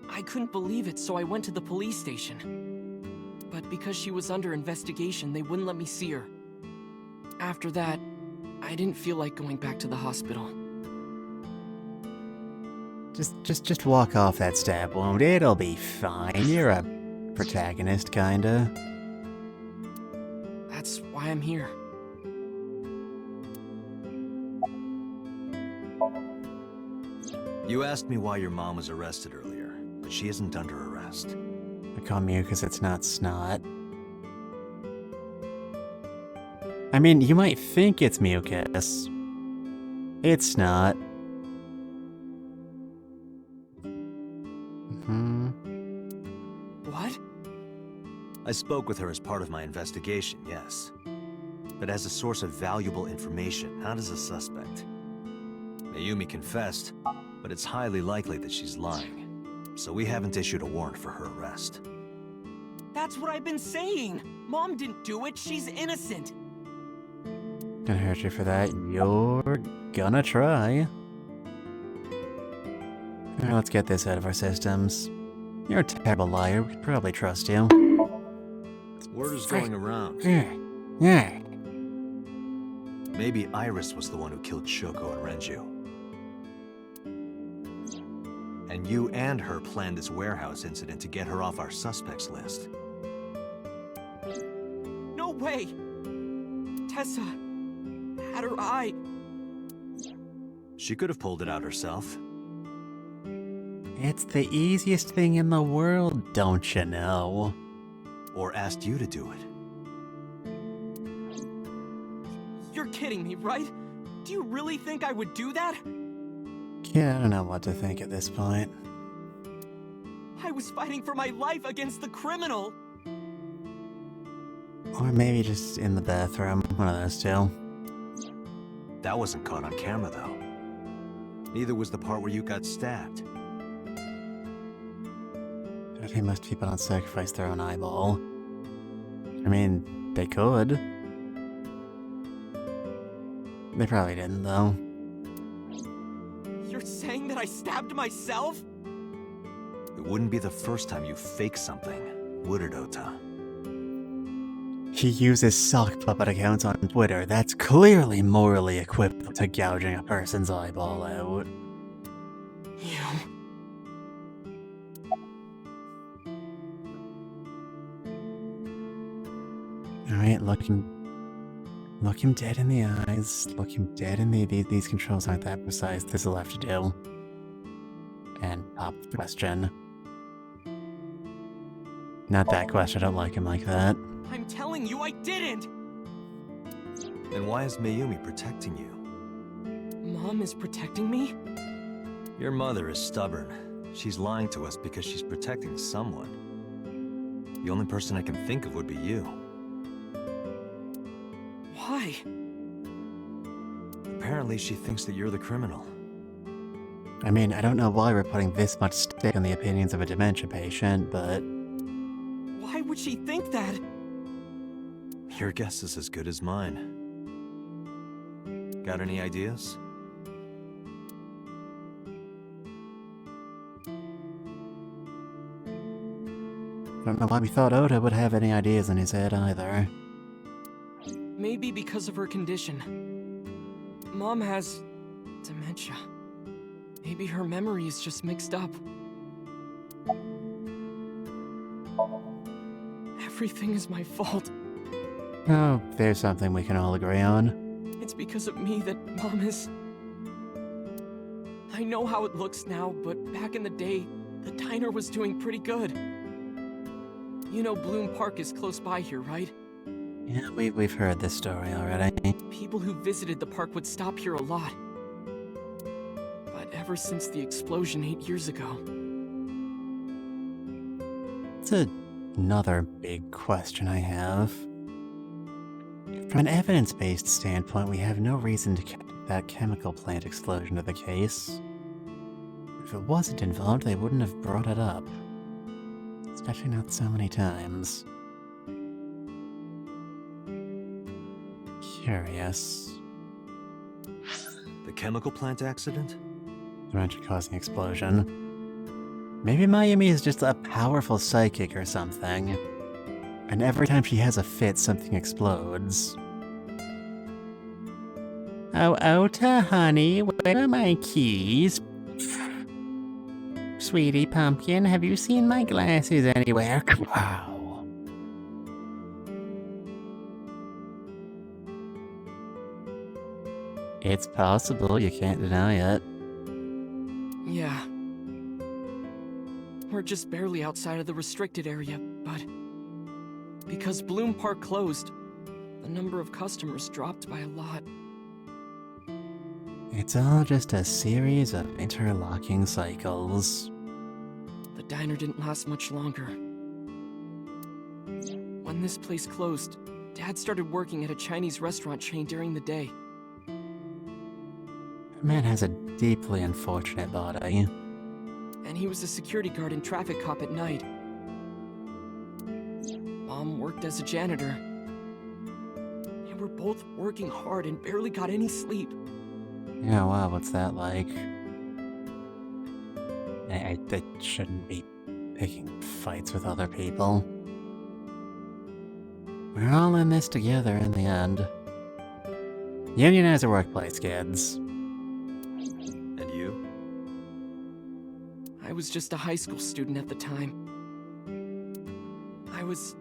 I couldn't believe it, so I went to the police station. But because she was under investigation, they wouldn't let me see her. After that, I didn't feel like going back to the hospital. Just walk off that stab wound. It'll be fine. You're a protagonist, kinda. That's why I'm here. You asked me why your mom was arrested earlier, but she isn't under arrest. I call mucus, it's not snot. I mean, you might think it's mucus. It's not. What? I spoke with her as part of my investigation, yes. But as a source of valuable information, not as a suspect. Mayumi confessed, but it's highly likely that she's lying. So we haven't issued a warrant for her arrest. That's what I've been saying! Mom didn't do it. She's innocent. Gonna hurt you for that. You're gonna try. Alright, let's get this out of our systems. You're a terrible liar. We could probably trust you. Word is going around. Yeah. Maybe Iris was the one who killed Shoko and Renju. And you and her planned this warehouse incident to get her off our suspects list. No way! Tessa had her eye. She could have pulled it out herself. It's the easiest thing in the world, don't you know? Or asked you to do it. You're kidding me, right? Do you really think I would do that? Yeah, I don't know what to think at this point. I was fighting for my life against the criminal. Or maybe just in the bathroom, one of those two. That wasn't caught on camera, though. Neither was the part where you got stabbed. I think most people don't sacrifice their own eyeball. I mean, they could. They probably didn't, though. You're saying that I stabbed myself? It wouldn't be the first time you faked something, would it, Ota? He uses sock puppet accounts on Twitter. That's clearly morally equivalent to gouging a person's eyeball out. You... Alright, look him dead in the eyes. Look him dead in these controls aren't that precise. This will have to do. And pop question. Not that question, I don't like him like that. I'm telling you I didn't! Then why is Mayumi protecting you? Mom is protecting me? Your mother is stubborn. She's lying to us because she's protecting someone. The only person I can think of would be you. Why? Apparently she thinks that you're the criminal. I mean, I don't know why we're putting this much stake on the opinions of a dementia patient, but... Why would she think that? Your guess is as good as mine. Got any ideas? I don't know why we thought Ota would have any ideas in his head either. Maybe because of her condition. Mom has... dementia. Maybe her memory is just mixed up. Everything is my fault. Oh, there's something we can all agree on. It's because of me that Mom is... I know how it looks now, but back in the day, the diner was doing pretty good. You know Bloom Park is close by here, right? Yeah, we've heard this story already. People who visited the park would stop here a lot. But ever since the explosion 8 years ago... It's another big question I have. From an evidence-based standpoint, we have no reason to connect that chemical plant explosion to the case. If it wasn't involved, they wouldn't have brought it up. Especially not so many times. Curious. The chemical plant accident? Dementia causing explosion. Maybe Mayumi is just a powerful psychic or something. And every time she has a fit, something explodes. Oh, Ota, honey, where are my keys? Sweetie Pumpkin, have you seen my glasses anywhere? Wow. It's possible, you can't deny it. Yeah. We're just barely outside of the restricted area, but... because Bloom Park closed, the number of customers dropped by a lot. It's all just a series of interlocking cycles. The diner didn't last much longer. When this place closed, Dad started working at a Chinese restaurant chain during the day. The man has a deeply unfortunate body. And he was a security guard and traffic cop at night. Mom worked worked as a janitor. And we're both working hard and barely got any sleep. Yeah, wow, what's that like? I shouldn't be picking fights with other people. We're all in this together in the end. Unionize the workplace, kids. And you? I was just a high school student at the time. I was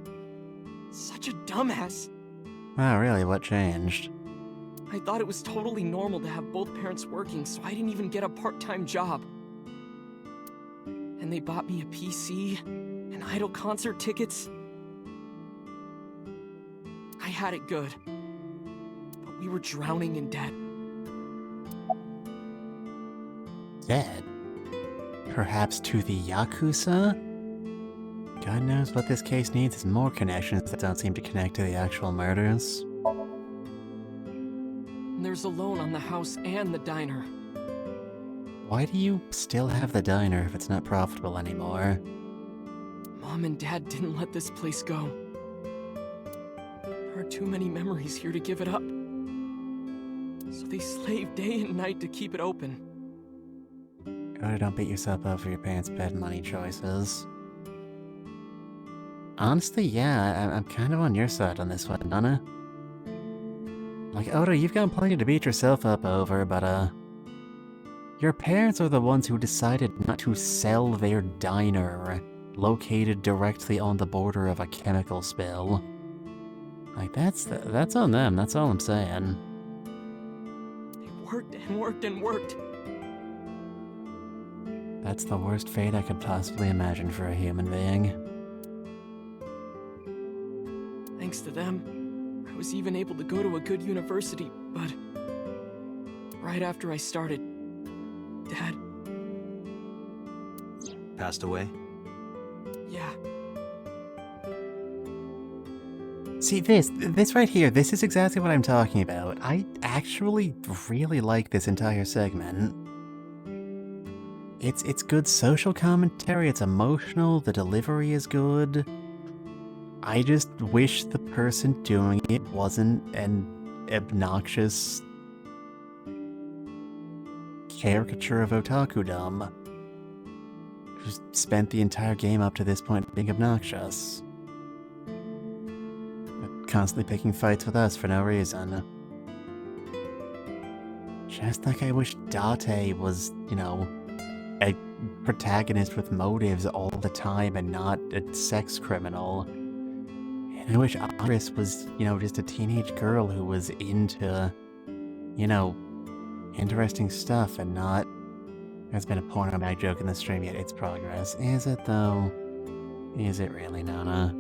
such a dumbass. Wow, really, what changed? I thought it was totally normal to have both parents working, so I didn't even get a part-time job. And they bought me a PC and Idol concert tickets. I had it good, but we were drowning in debt. Dead? Perhaps to the Yakuza? God knows what this case needs is more connections that don't seem to connect to the actual murders. And there's a loan on the house and the diner. Why do you still have the diner if it's not profitable anymore? Mom and Dad didn't let this place go. There are too many memories here to give it up. So they slave day and night to keep it open. God, don't beat yourself up for your parents' bad money choices. Honestly, yeah, I'm kind of on your side on this one, Donna. Like, Oda, you've got plenty to beat yourself up over, but, your parents are the ones who decided not to sell their diner, located directly on the border of a chemical spill. Like, that's on them, that's all I'm saying. They worked and worked and worked. That's the worst fate I could possibly imagine for a human being. Thanks to them, I was even able to go to a good university, but right after I started, Dad... Passed away? Yeah. See, this right here, this is exactly what I'm talking about. I actually really like this entire segment. It's good social commentary, it's emotional, the delivery is good. I just wish the person doing it wasn't an obnoxious caricature of otakudom who's spent the entire game up to this point being obnoxious. But constantly picking fights with us for no reason. Just like I wish Date was, you know, a protagonist with motives all the time and not a sex criminal. And I wish Iris was, you know, just a teenage girl who was into, you know, interesting stuff and not... There's been a porno bag joke in the stream yet. It's progress. Is it, though? Is it really, Nana?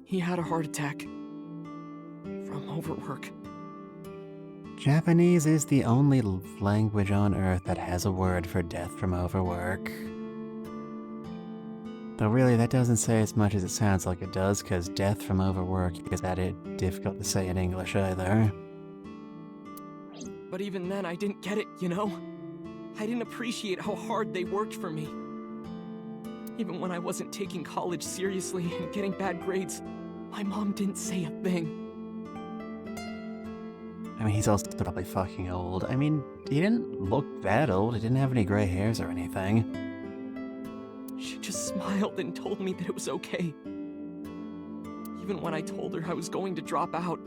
He had a heart attack. From overwork. Japanese is the only language on Earth that has a word for death from overwork. Though really, that doesn't say as much as it sounds like it does, because death from overwork is that it difficult to say in English either. But even then, I didn't get it, you know? I didn't appreciate how hard they worked for me. Even when I wasn't taking college seriously and getting bad grades, my mom didn't say a thing. I mean, he's also probably fucking old. I mean, he didn't look that old. He didn't have any gray hairs or anything. She just smiled and told me that it was okay. Even when I told her I was going to drop out.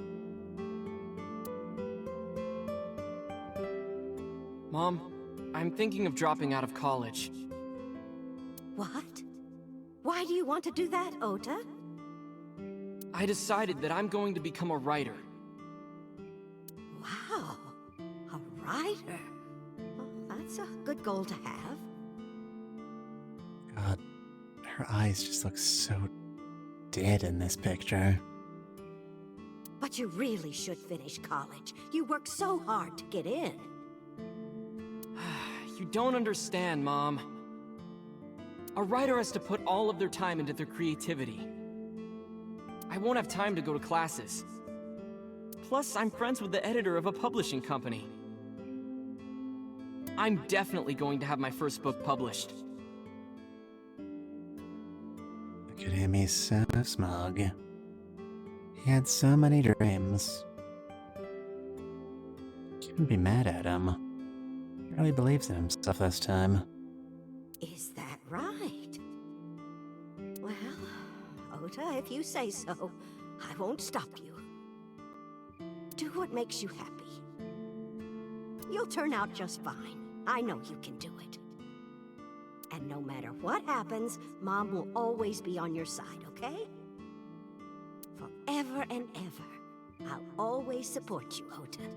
Mom, I'm thinking of dropping out of college. What? Why do you want to do that, Ota? I decided that I'm going to become a writer. Wow, a writer. Well, that's a good goal to have. God, her eyes just look so dead in this picture. But you really should finish college. You worked so hard to get in. You don't understand, Mom. A writer has to put all of their time into their creativity. I won't have time to go to classes. Plus, I'm friends with the editor of a publishing company. I'm definitely going to have my first book published. at him, he's so smug. He had so many dreams. Couldn't be mad at him. He really believes in himself this time. Is that right? Well, Ota, if you say so, I won't stop you. Do what makes you happy. You'll turn out just fine. I know you can do it. And no matter what happens, Mom will always be on your side, okay? Forever and ever, I'll always support you, Ota.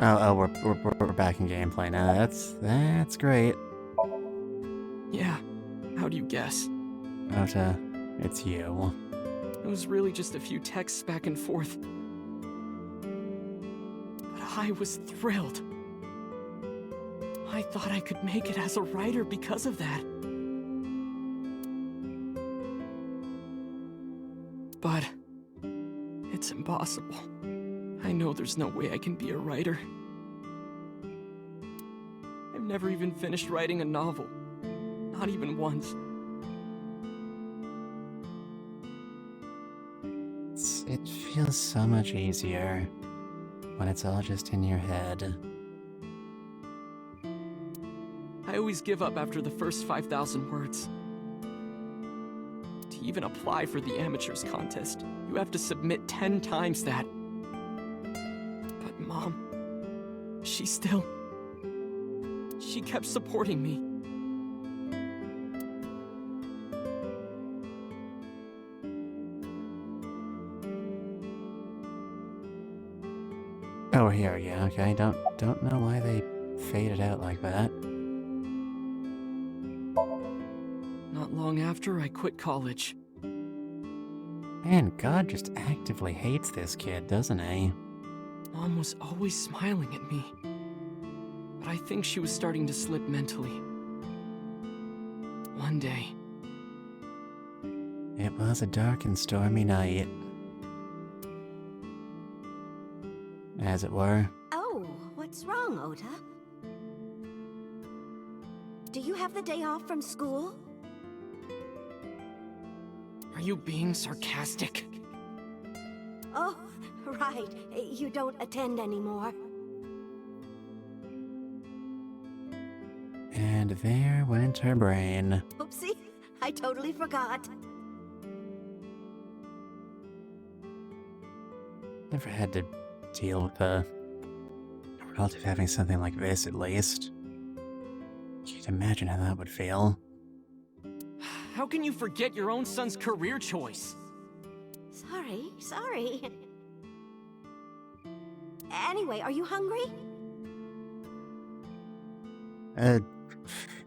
Oh, we're back in gameplay now. That's great. Yeah, how do you guess? Ota, it's you. It was really just a few texts back and forth. But I was thrilled. I thought I could make it as a writer because of that. But it's impossible. I know there's no way I can be a writer. I've never even finished writing a novel. Not even once. It feels so much easier when it's all just in your head. I always give up after the first 5,000 words. To even apply for the amateurs contest, you have to submit 10 times that. But Mom, she kept supporting me. Oh, here, yeah, okay. Don't know why they faded out like that. Not long after, I quit college. Man, God just actively hates this kid, doesn't he? Mom was always smiling at me. But I think she was starting to slip mentally. One day. It was a dark and stormy night. As it were. Oh, what's wrong, Ota? Do you have the day off from school? Are you being sarcastic? Oh, right. You don't attend anymore. And there went her brain. Oopsie, I totally forgot. Never had to deal with a relative having something like this, at least. Can't imagine how that would feel. How can you forget your own son's career choice? Sorry. Anyway, are you hungry?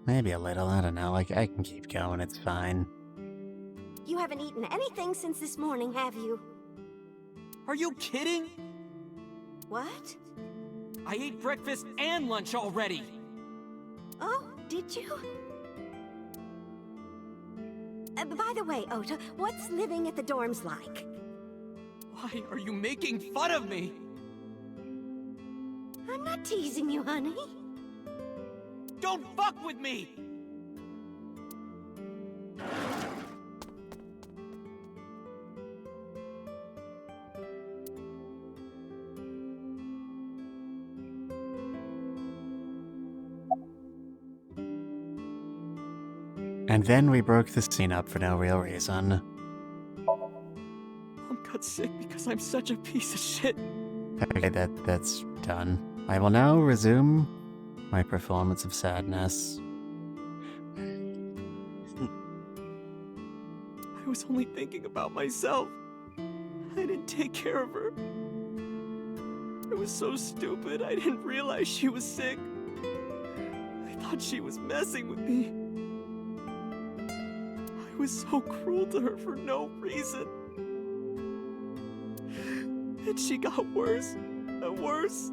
Maybe a little, I don't know. Like, I can keep going, it's fine. You haven't eaten anything since this morning, have you? Are you kidding? What? I ate breakfast and lunch already! Oh, did you? By the way, Ota, what's living at the dorms like? Why are you making fun of me? I'm not teasing you, honey. Don't fuck with me! And then we broke the scene up for no real reason. Mom got sick because I'm such a piece of shit. Okay, that's done. I will now resume my performance of sadness. I was only thinking about myself. I didn't take care of her. I was so stupid, I didn't realize she was sick. I thought she was messing with me. I was so cruel to her for no reason. And she got worse and worse.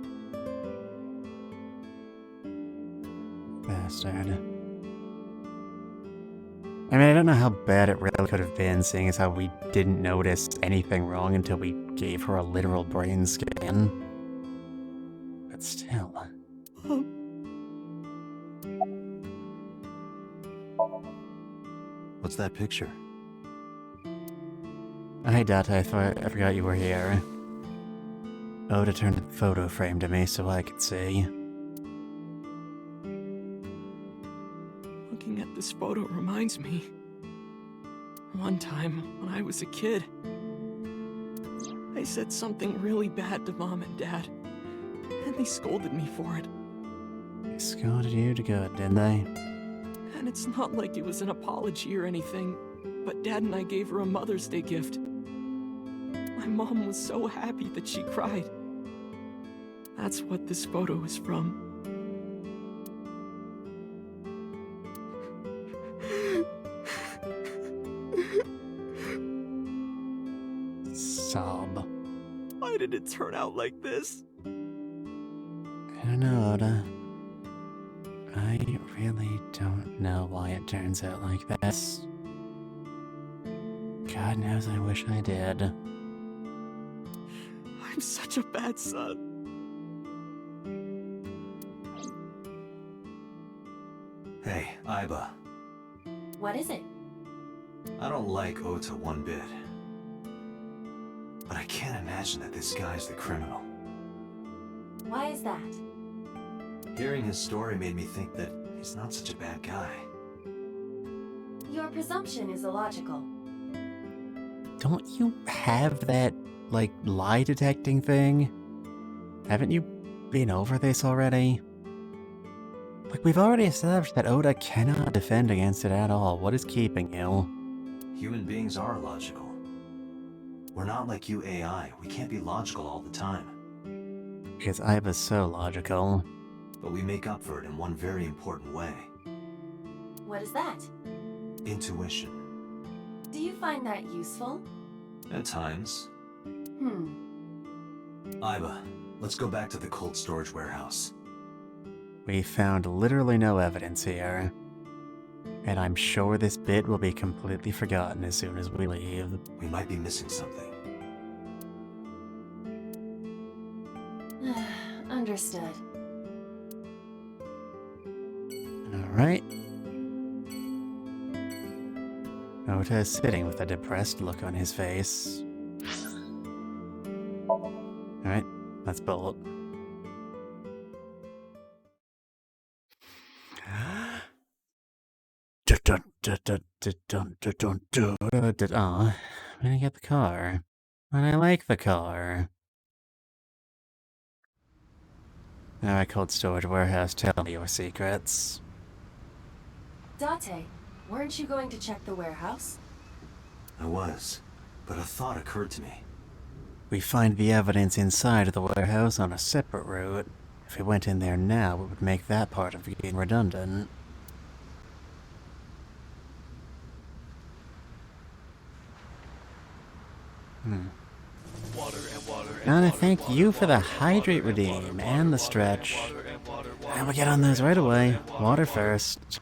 Bastard. I mean, I don't know how bad it really could have been, seeing as how we didn't notice anything wrong until we gave her a literal brain scan. But still. What's that picture? Hi, Data. I forgot you were here. Oda turned the photo frame to me so I could see. Looking at this photo reminds me. One time, when I was a kid, I said something really bad to Mom and Dad, and they scolded me for it. They scolded you to good, didn't they? And it's not like it was an apology or anything, but Dad and I gave her a Mother's Day gift. My mom was so happy that she cried. That's what this photo is from. Sob. Why did it turn out like this? I don't know, Oda. I really don't know why it turns out like this. God knows I wish I did. I'm such a bad son. Hey, Aiba. What is it? I don't like Ota one bit. But I can't imagine that this guy's the criminal. Why is that? Hearing his story made me think that he's not such a bad guy. Your presumption is illogical. Don't you have that, like, lie detecting thing? Haven't you been over this already? Like, we've already established that Oda cannot defend against it at all. What is keeping you? Human beings are logical. We're not like you AI. We can't be logical all the time. Because Aiba's so logical. But we make up for it in one very important way. What is that? Intuition. Do you find that useful? At times. Aiba, let's go back to the cold storage warehouse. We found literally no evidence here. And I'm sure this bit will be completely forgotten as soon as we leave. We might be missing something. Understood. Alright. Ota is sitting with a depressed look on his face. Alright, let's bolt. Aw, I'm gonna get the car. And I like the car. Alright, cold storage warehouse, tell me your secrets. Date, weren't you going to check the warehouse? I was, but a thought occurred to me. We find the evidence inside of the warehouse on a separate route. If we went in there now, it would make that part of the game redundant. I want to thank you for the hydrate redeem and the stretch. And we'll get on those right away. Water first.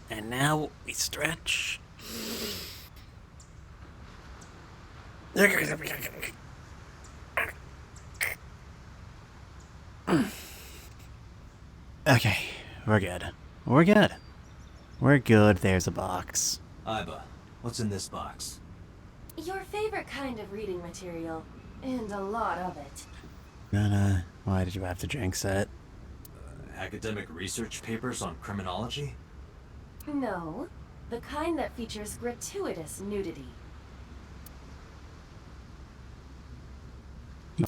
And now we stretch. Okay, we're good. We're good. We're good, there's a box. Aiba, what's in this box? Your favorite kind of reading material, and a lot of it. Nana, why did you have to jinx it? Academic research papers on criminology? No, the kind that features gratuitous nudity.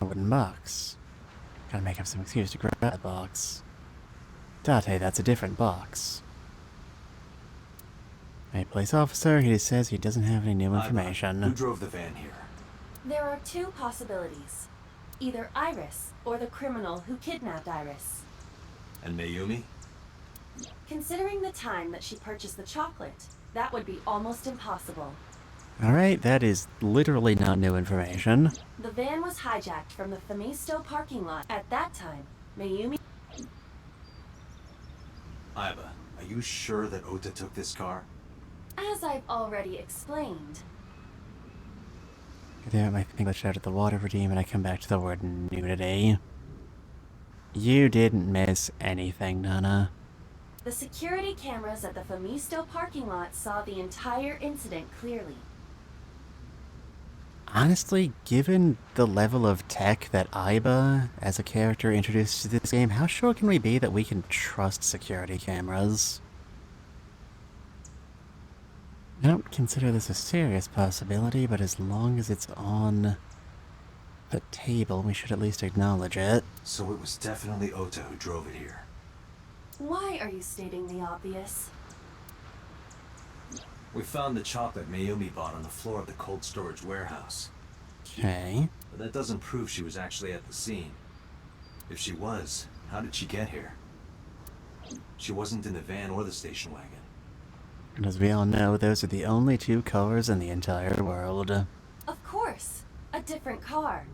A wooden box. Gotta make up some excuse to grab that box. Date, that's a different box. A police officer, he says he doesn't have any new information. Who drove the van here? There are two possibilities. Either Iris, or the criminal who kidnapped Iris. And Mayumi? Considering the time that she purchased the chocolate, that would be almost impossible. Alright, that is literally not new information. The van was hijacked from the Themisto parking lot. At that time, Mayumi... Aiba, are you sure that Ota took this car? As I've already explained. There, my English out at the water redeem, and I come back to the word nudity. You didn't miss anything, Nana. The security cameras at the Famisto parking lot saw the entire incident clearly. Honestly, given the level of tech that Aiba, as a character, introduced to this game, how sure can we be that we can trust security cameras? I don't consider this a serious possibility, but as long as it's on the table, we should at least acknowledge it. So it was definitely Ota who drove it here. Why are you stating the obvious? We found the chocolate Mayumi bought on the floor of the cold storage warehouse. Okay. But that doesn't prove she was actually at the scene. If she was, how did she get here? She wasn't in the van or the station wagon. And as we all know, those are the only two cars in the entire world. Of course, a different car.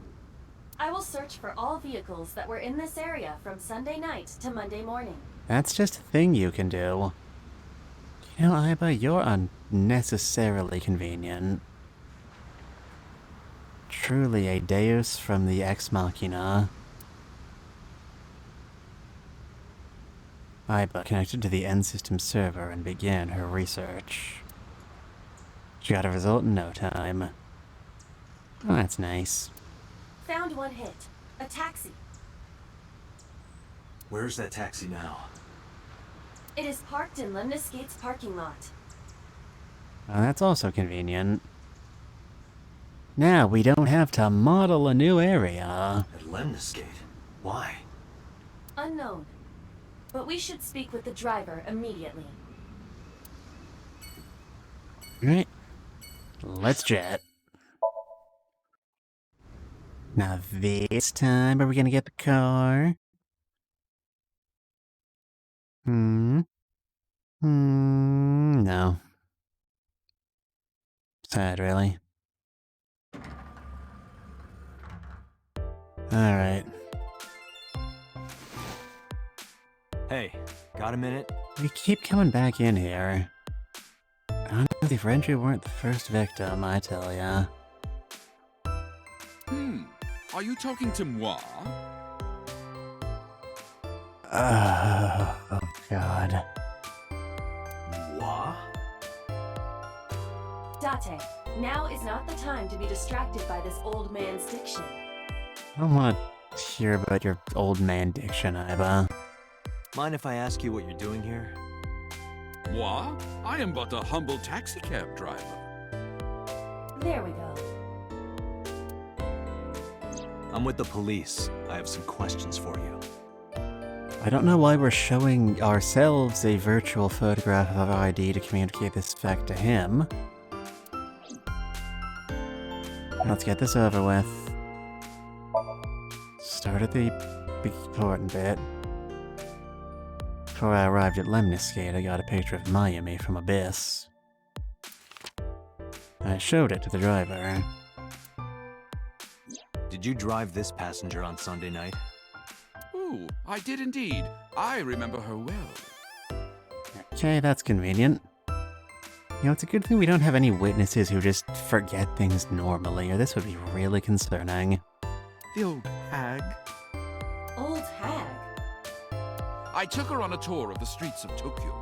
I will search for all vehicles that were in this area from Sunday night to Monday morning. That's just a thing you can do. You know, Aiba, you're unnecessarily convenient. Truly a deus from the ex machina. Aiba connected to the end system server and began her research. She got a result in no time. Oh, that's nice. Found one hit. A taxi. Where's that taxi now? It is parked in Lemniscate's parking lot. Oh, that's also convenient. Now we don't have to model a new area. At Lemniscate? Why? Unknown. But we should speak with the driver immediately. Right. Let's jet. Now this time, are we gonna get the car? No. Sad, really. Alright. Hey, got a minute? We keep coming back in here. Honestly, Renju weren't the first victim, I tell ya. Are you talking to moi? Oh, God. Moi? Date, now is not the time to be distracted by this old man's diction. I don't want to hear about your old man diction, Aiba. Mind if I ask you what you're doing here? Moi? I am but a humble taxicab driver. There we go. I'm with the police. I have some questions for you. I don't know why we're showing ourselves a virtual photograph of our ID to communicate this fact to him. Let's get this over with. Start at the big important bit. Before I arrived at Lemniscate, I got a picture of Mayumi from Abyss. I showed it to the driver. Did you drive this passenger on Sunday night? Ooh, I did indeed. I remember her well. Okay, that's convenient. You know, it's a good thing we don't have any witnesses who just forget things normally, or this would be really concerning. The old hag. Old hag? I took her on a tour of the streets of Tokyo.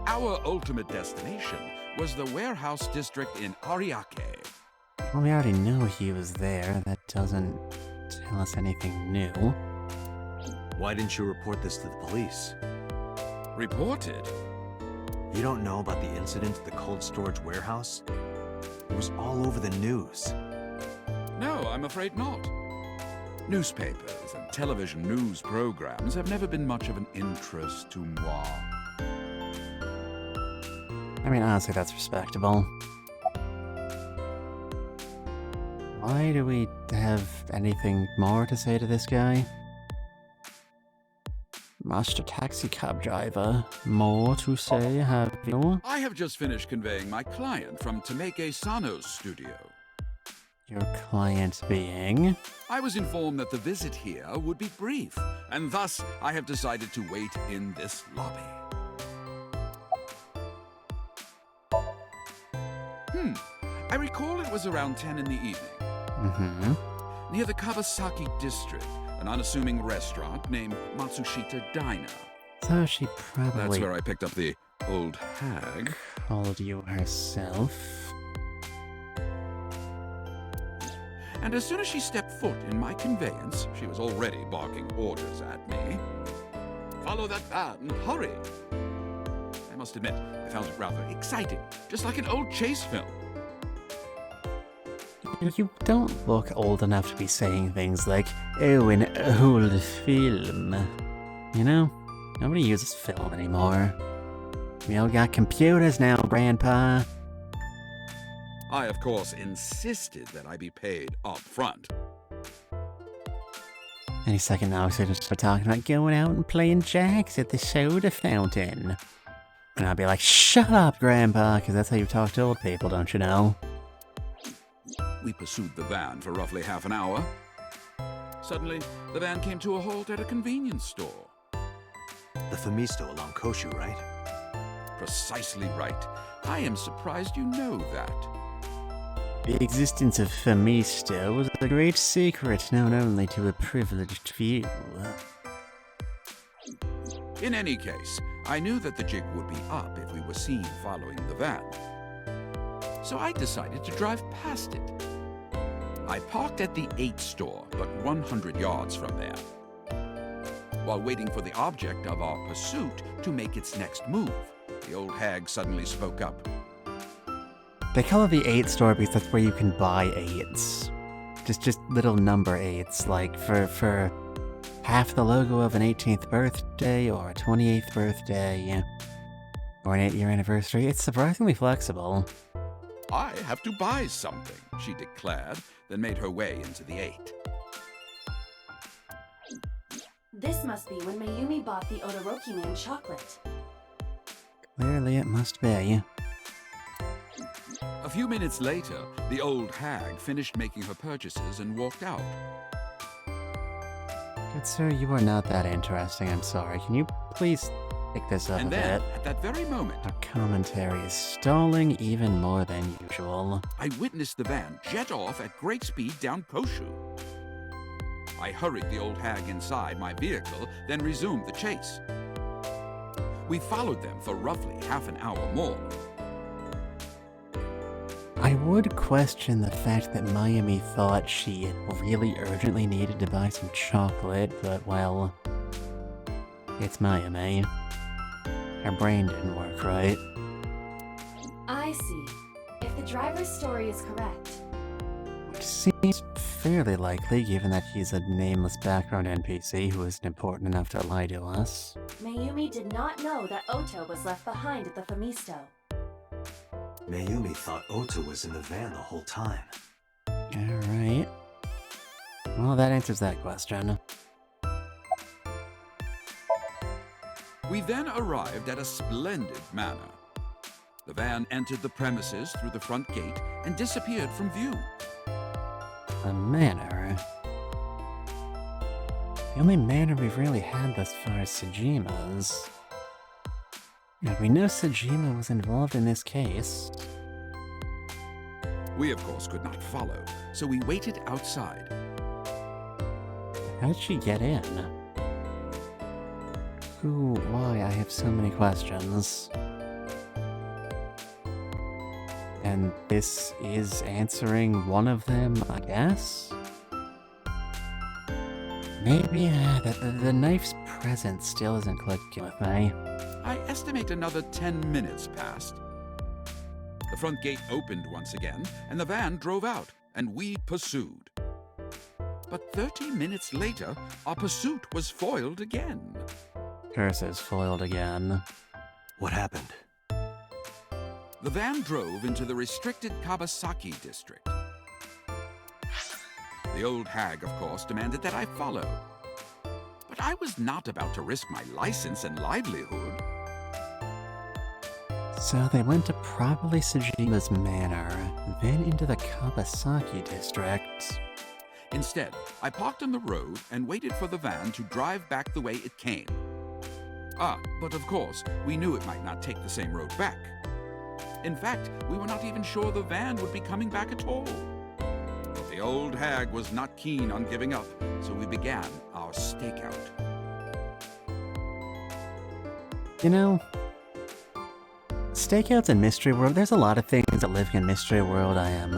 Our ultimate destination was the warehouse district in Ariake. Well, we already know he was there. That doesn't tell us anything new. Why didn't you report this to the police? Reported? You don't know about the incident at the cold storage warehouse? It was all over the news. No, I'm afraid not. Newspapers and television news programs have never been much of an interest to moi. I mean, honestly, that's respectable. Why do we have anything more to say to this guy? Master taxi cab driver, more to say, have you? I have just finished conveying my client from Tameke Sano's studio. Your client being? I was informed that the visit here would be brief, and thus I have decided to wait in this lobby. I recall an it was around 10 in the evening. Mm-hmm. Near the Kawasaki district, an unassuming restaurant named Matsushita Diner. So she That's probably where I picked up the old hag. called you herself. And as soon as she stepped foot in my conveyance, she was already barking orders at me. Follow that van, hurry! I must admit, I found it rather exciting, just like an old chase film. You don't look old enough to be saying things like, oh, an old film. You know? Nobody uses film anymore. We all got computers now, Grandpa. I, of course, insisted that I be paid up front. Any second now, so just start talking about going out and playing jacks at the soda fountain. And I'll be like, shut up, Grandpa, because that's how you talk to old people, don't you know? We pursued the van for roughly half an hour. Suddenly, the van came to a halt at a convenience store. The Famisto along Koshu, right? Precisely right. I am surprised you know that. The existence of Famisto was a great secret known only to a privileged few. In any case, I knew that the jig would be up if we were seen following the van. So I decided to drive past it. I parked at the 8 store, but 100 yards from there. While waiting for the object of our pursuit to make its next move, the old hag suddenly spoke up. They call it the 8 store because that's where you can buy 8s. Just little number 8s, like for half the logo of an 18th birthday or a 28th birthday or an 8-year anniversary. It's surprisingly flexible. I have to buy something, she declared, then made her way into the 8. This must be when Mayumi bought the Odoroki Man chocolate. Clearly it must be. A few minutes later, the old hag finished making her purchases and walked out. Good sir, you are not that interesting, I'm sorry. Can you please pick this up And a then, bit? at that very moment, Our commentary is stalling even more than usual. I witnessed the van jet off at great speed down Koshu. I hurried the old hag inside my vehicle, then resumed the chase. We followed them for roughly half an hour more. I would question the fact that Mayumi thought she really urgently needed to buy some chocolate, but well, it's Mayumi. Her brain didn't work right. I see. If the driver's story is correct, Which seems fairly likely given that he's a nameless background NPC who isn't important enough to lie to us. Mayumi did not know that Ota was left behind at the Famisto. Mayumi thought Ota was in the van the whole time. Alright. Well, that answers that question. We then arrived at a splendid manor. The van entered the premises through the front gate and disappeared from view. A manor. The only manor we've really had thus far is Sajima's. And we know Sajima was involved in this case. We, of course, could not follow, so we waited outside. How did she get in? Who, why, I have so many questions. And this is answering one of them, I guess? Maybe the knife's presence still isn't clicking with me. I estimate another 10 minutes passed. The front gate opened once again, and the van drove out, and we pursued. But 30 minutes later, our pursuit was foiled again. Curses foiled again. What happened? The van drove into the restricted Kawasaki district. The old hag, of course, demanded that I follow. But I was not about to risk my license and livelihood. So they went to probably Sajima's manor, then into the Kawasaki district. Instead, I parked on the road and waited for the van to drive back the way it came. But of course, we knew it might not take the same road back. In fact, we were not even sure the van would be coming back at all. But the old hag was not keen on giving up, so we began our stakeout. You know, stakeouts in Mystery World, there's a lot of things that live in Mystery World I am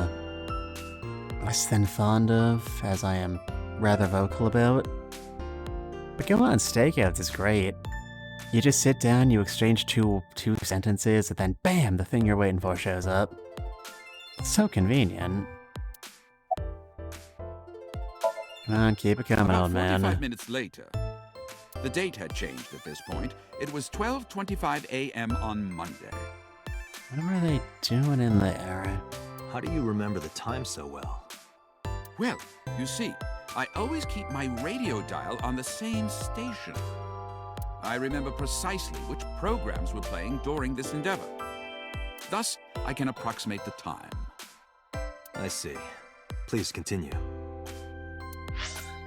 less than fond of, as I am rather vocal about. But going on stakeouts is great. You just sit down, you exchange two sentences, and then BAM! The thing you're waiting for shows up. It's so convenient. Come on, keep it coming, About old man. 45 minutes later, the date had changed at this point. It was 12:25 a.m. on Monday. What were they doing in there? How do you remember the time so well? Well, you see, I always keep my radio dial on the same station. I remember precisely which programs were playing during this endeavor. Thus, I can approximate the time. I see. Please continue.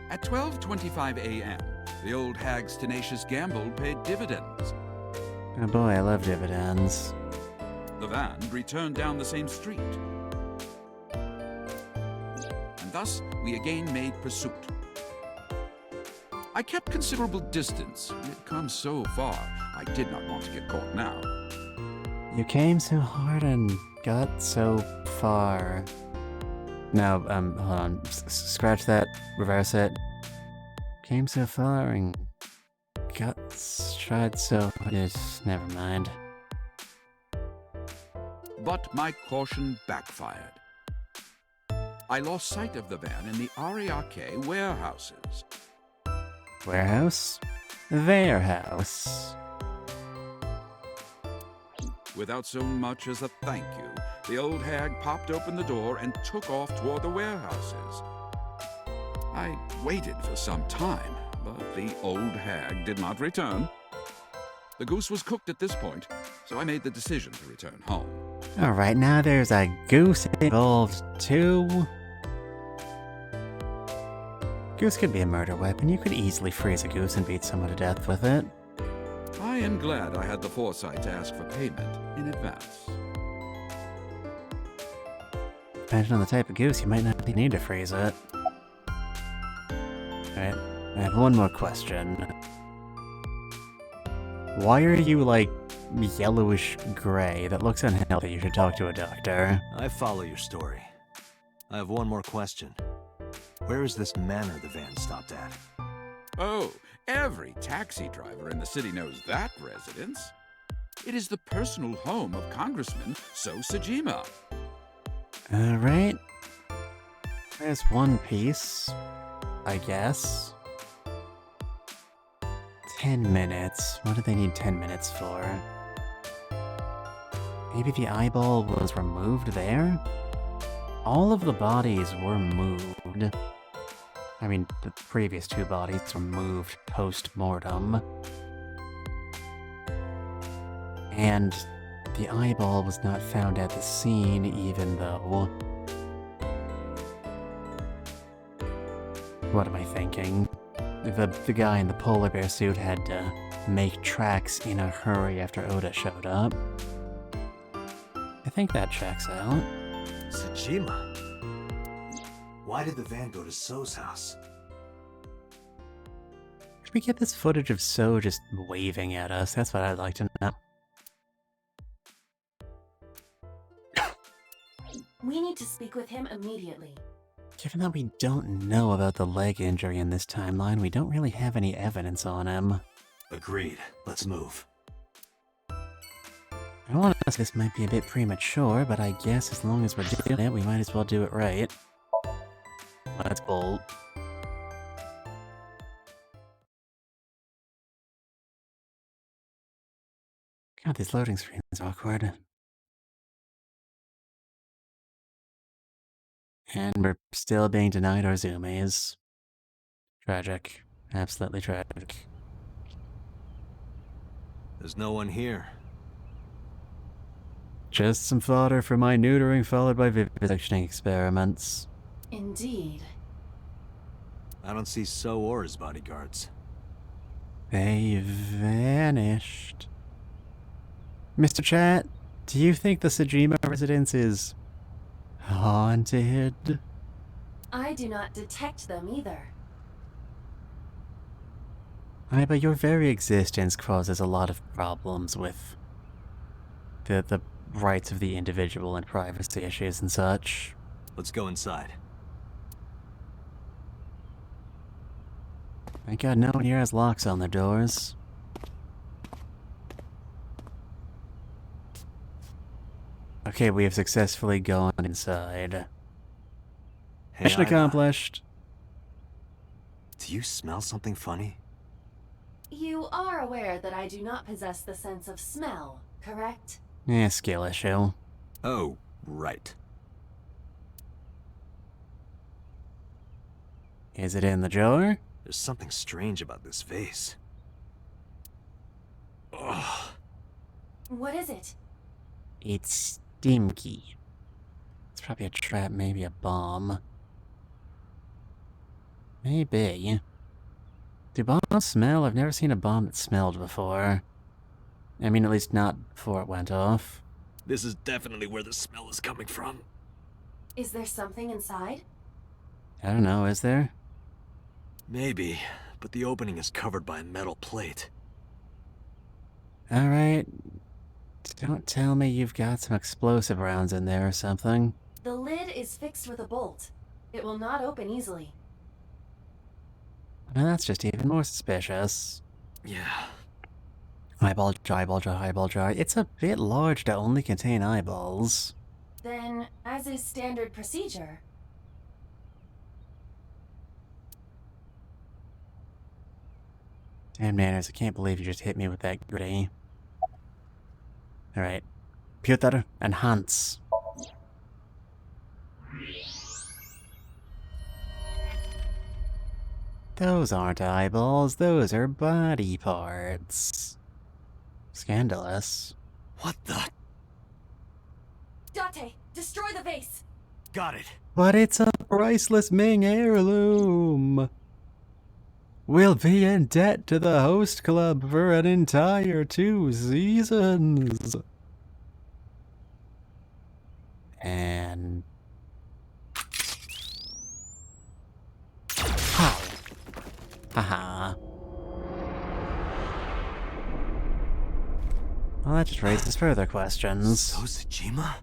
At 12:25 a.m., the old hag's tenacious gamble paid dividends. Oh boy, I love dividends. The van returned down the same street. And thus, we again made pursuit. I kept considerable distance. We had come so far, I did not want to get caught now. You came so hard and got so far. No, hold on. Scratch that. Reverse it. Came so far and got tried so... Never mind. But my caution backfired. I lost sight of the van in the Ariake warehouses. Warehouse? Their house. Without so much as a thank you, the old hag popped open the door and took off toward the warehouses. I waited for some time, but the old hag did not return. The goose was cooked at this point, so I made the decision to return home. Alright, now there's a goose involved too. Goose could be a murder weapon. You could easily freeze a goose and beat someone to death with it. I am glad I had the foresight to ask for payment in advance. Depending on the type of goose, you might not need to freeze it. Alright, I have one more question. Why are you, like, yellowish gray? That looks unhealthy. You should talk to a doctor. I follow your story. I have one more question. Where is this manor the van stopped at? Oh, every taxi driver in the city knows that residence. It is the personal home of Congressman So Sajima. Alright. There's one piece, I guess. 10 minutes. What do they need 10 minutes for? Maybe the eyeball was removed there? All of the bodies were moved. I mean, the previous two bodies were moved post-mortem. And the eyeball was not found at the scene, even though... What am I thinking? The guy in the polar bear suit had to make tracks in a hurry after Oda showed up. I think that checks out. Sajima? Why did the van go to So's house? Could we get this footage of So just waving at us? That's what I'd like to know. We need to speak with him immediately. Given that we don't know about the leg injury in this timeline, we don't really have any evidence on him. Agreed. Let's move. I want to say this might be a bit premature, but I guess as long as we're doing it, we might as well do it right. Let's bolt. God, this loading screen is awkward. And we're still being denied our zoomies. Tragic. Absolutely tragic. There's no one here. Just some fodder for my neutering followed by vivisectioning experiments. Indeed. I don't see So or his bodyguards. They vanished. Mr. Chat, Do you think the Sejima residence is haunted? I do not detect them either. But your very existence causes a lot of problems with the rights of the individual and privacy issues and such. Let's go inside. Thank God no one here has locks on their doors. Okay, we have successfully gone inside. Hey, Mission accomplished. Do you smell something funny? You are aware that I do not possess the sense of smell, correct? Skill issue. Oh, right. Is it in the jar? There's something strange about this vase. Ugh. What is it? It's stinky. It's probably a trap, maybe a bomb. Maybe. Do bombs smell? I've never seen a bomb that smelled before. I mean, at least not before it went off. This is definitely where the smell is coming from. Is there something inside? I don't know, is there? Maybe, but the opening is covered by a metal plate. Alright. Don't tell me you've got some explosive rounds in there or something. The lid is fixed with a bolt. It will not open easily. Now that's just even more suspicious. Yeah. Eyeball jar. It's a bit large to only contain eyeballs. Then, as is standard procedure... Damn manners, I can't believe you just hit me with that gritty. Alright. Computer, enhance. Those aren't eyeballs, those are body parts. Scandalous. What the? Date, destroy the vase! Got it. But it's a priceless Ming heirloom! We'll be in debt to the host club for an entire 2 seasons. And... How? Haha. Well, that just raises further questions. So Sejima?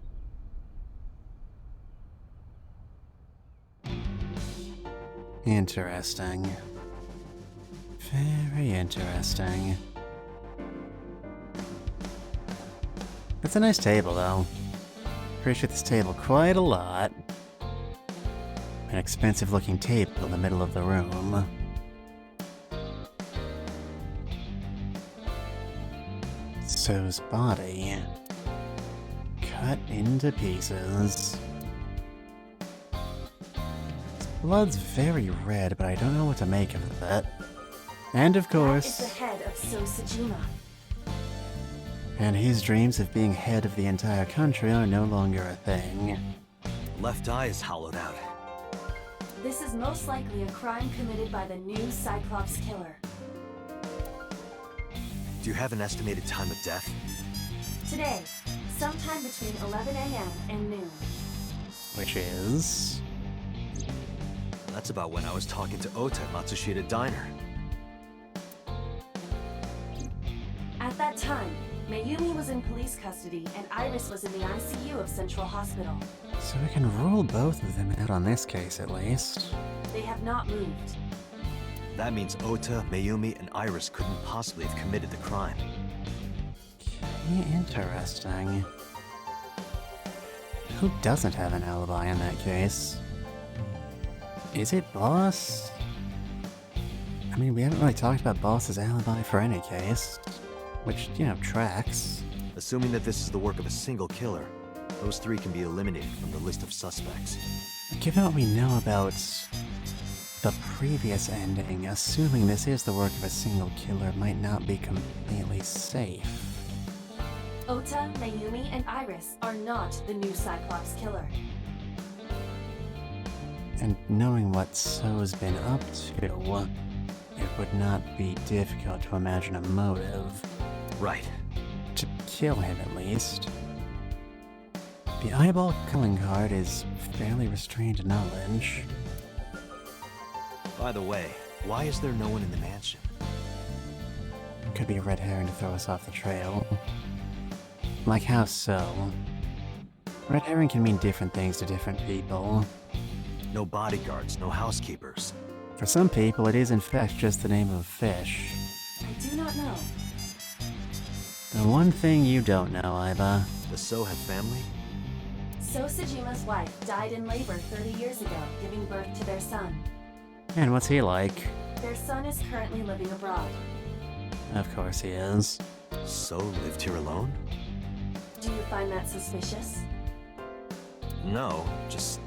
Interesting. Very interesting. It's a nice table, though. Appreciate this table quite a lot. An expensive-looking table in the middle of the room. So's body. Cut into pieces. His blood's very red, but I don't know what to make of that. And of course... That is the head of So Sejima. And his dreams of being head of the entire country are no longer a thing. Left eye is hollowed out. This is most likely a crime committed by the new Cyclops killer. Do you have an estimated time of death? Today, sometime between 11 a.m. and noon. Which is... That's about when I was talking to Ota at Matsushita Diner. At that time, Mayumi was in police custody and Iris was in the ICU of Central Hospital. So we can rule both of them out on this case, at least. They have not moved. That means Ota, Mayumi, and Iris couldn't possibly have committed the crime. Interesting. Who doesn't have an alibi in that case? Is it Boss? I mean, we haven't really talked about Boss's alibi for any case. Which, you know, tracks. Assuming that this is the work of a single killer, those 3 can be eliminated from the list of suspects. Given what we know about the previous ending, assuming this is the work of a single killer might not be completely safe. Ota, Mayumi, and Iris are not the new Cyclops killer. And knowing what So's been up to, it would not be difficult to imagine a motive. Right. To kill him, at least. The eyeball calling card is fairly restrained knowledge. By the way, why is there no one in the mansion? Could be a red herring to throw us off the trail. Like how so? Red herring can mean different things to different people. No bodyguards, no housekeepers. For some people, it is in fact just the name of a fish. I do not know. The one thing you don't know, Aiba. The So have family? So Sejima's wife died in labor 30 years ago, giving birth to their son. And what's he like? Their son is currently living abroad. Of course he is. So lived here alone? Do you find that suspicious? No, just...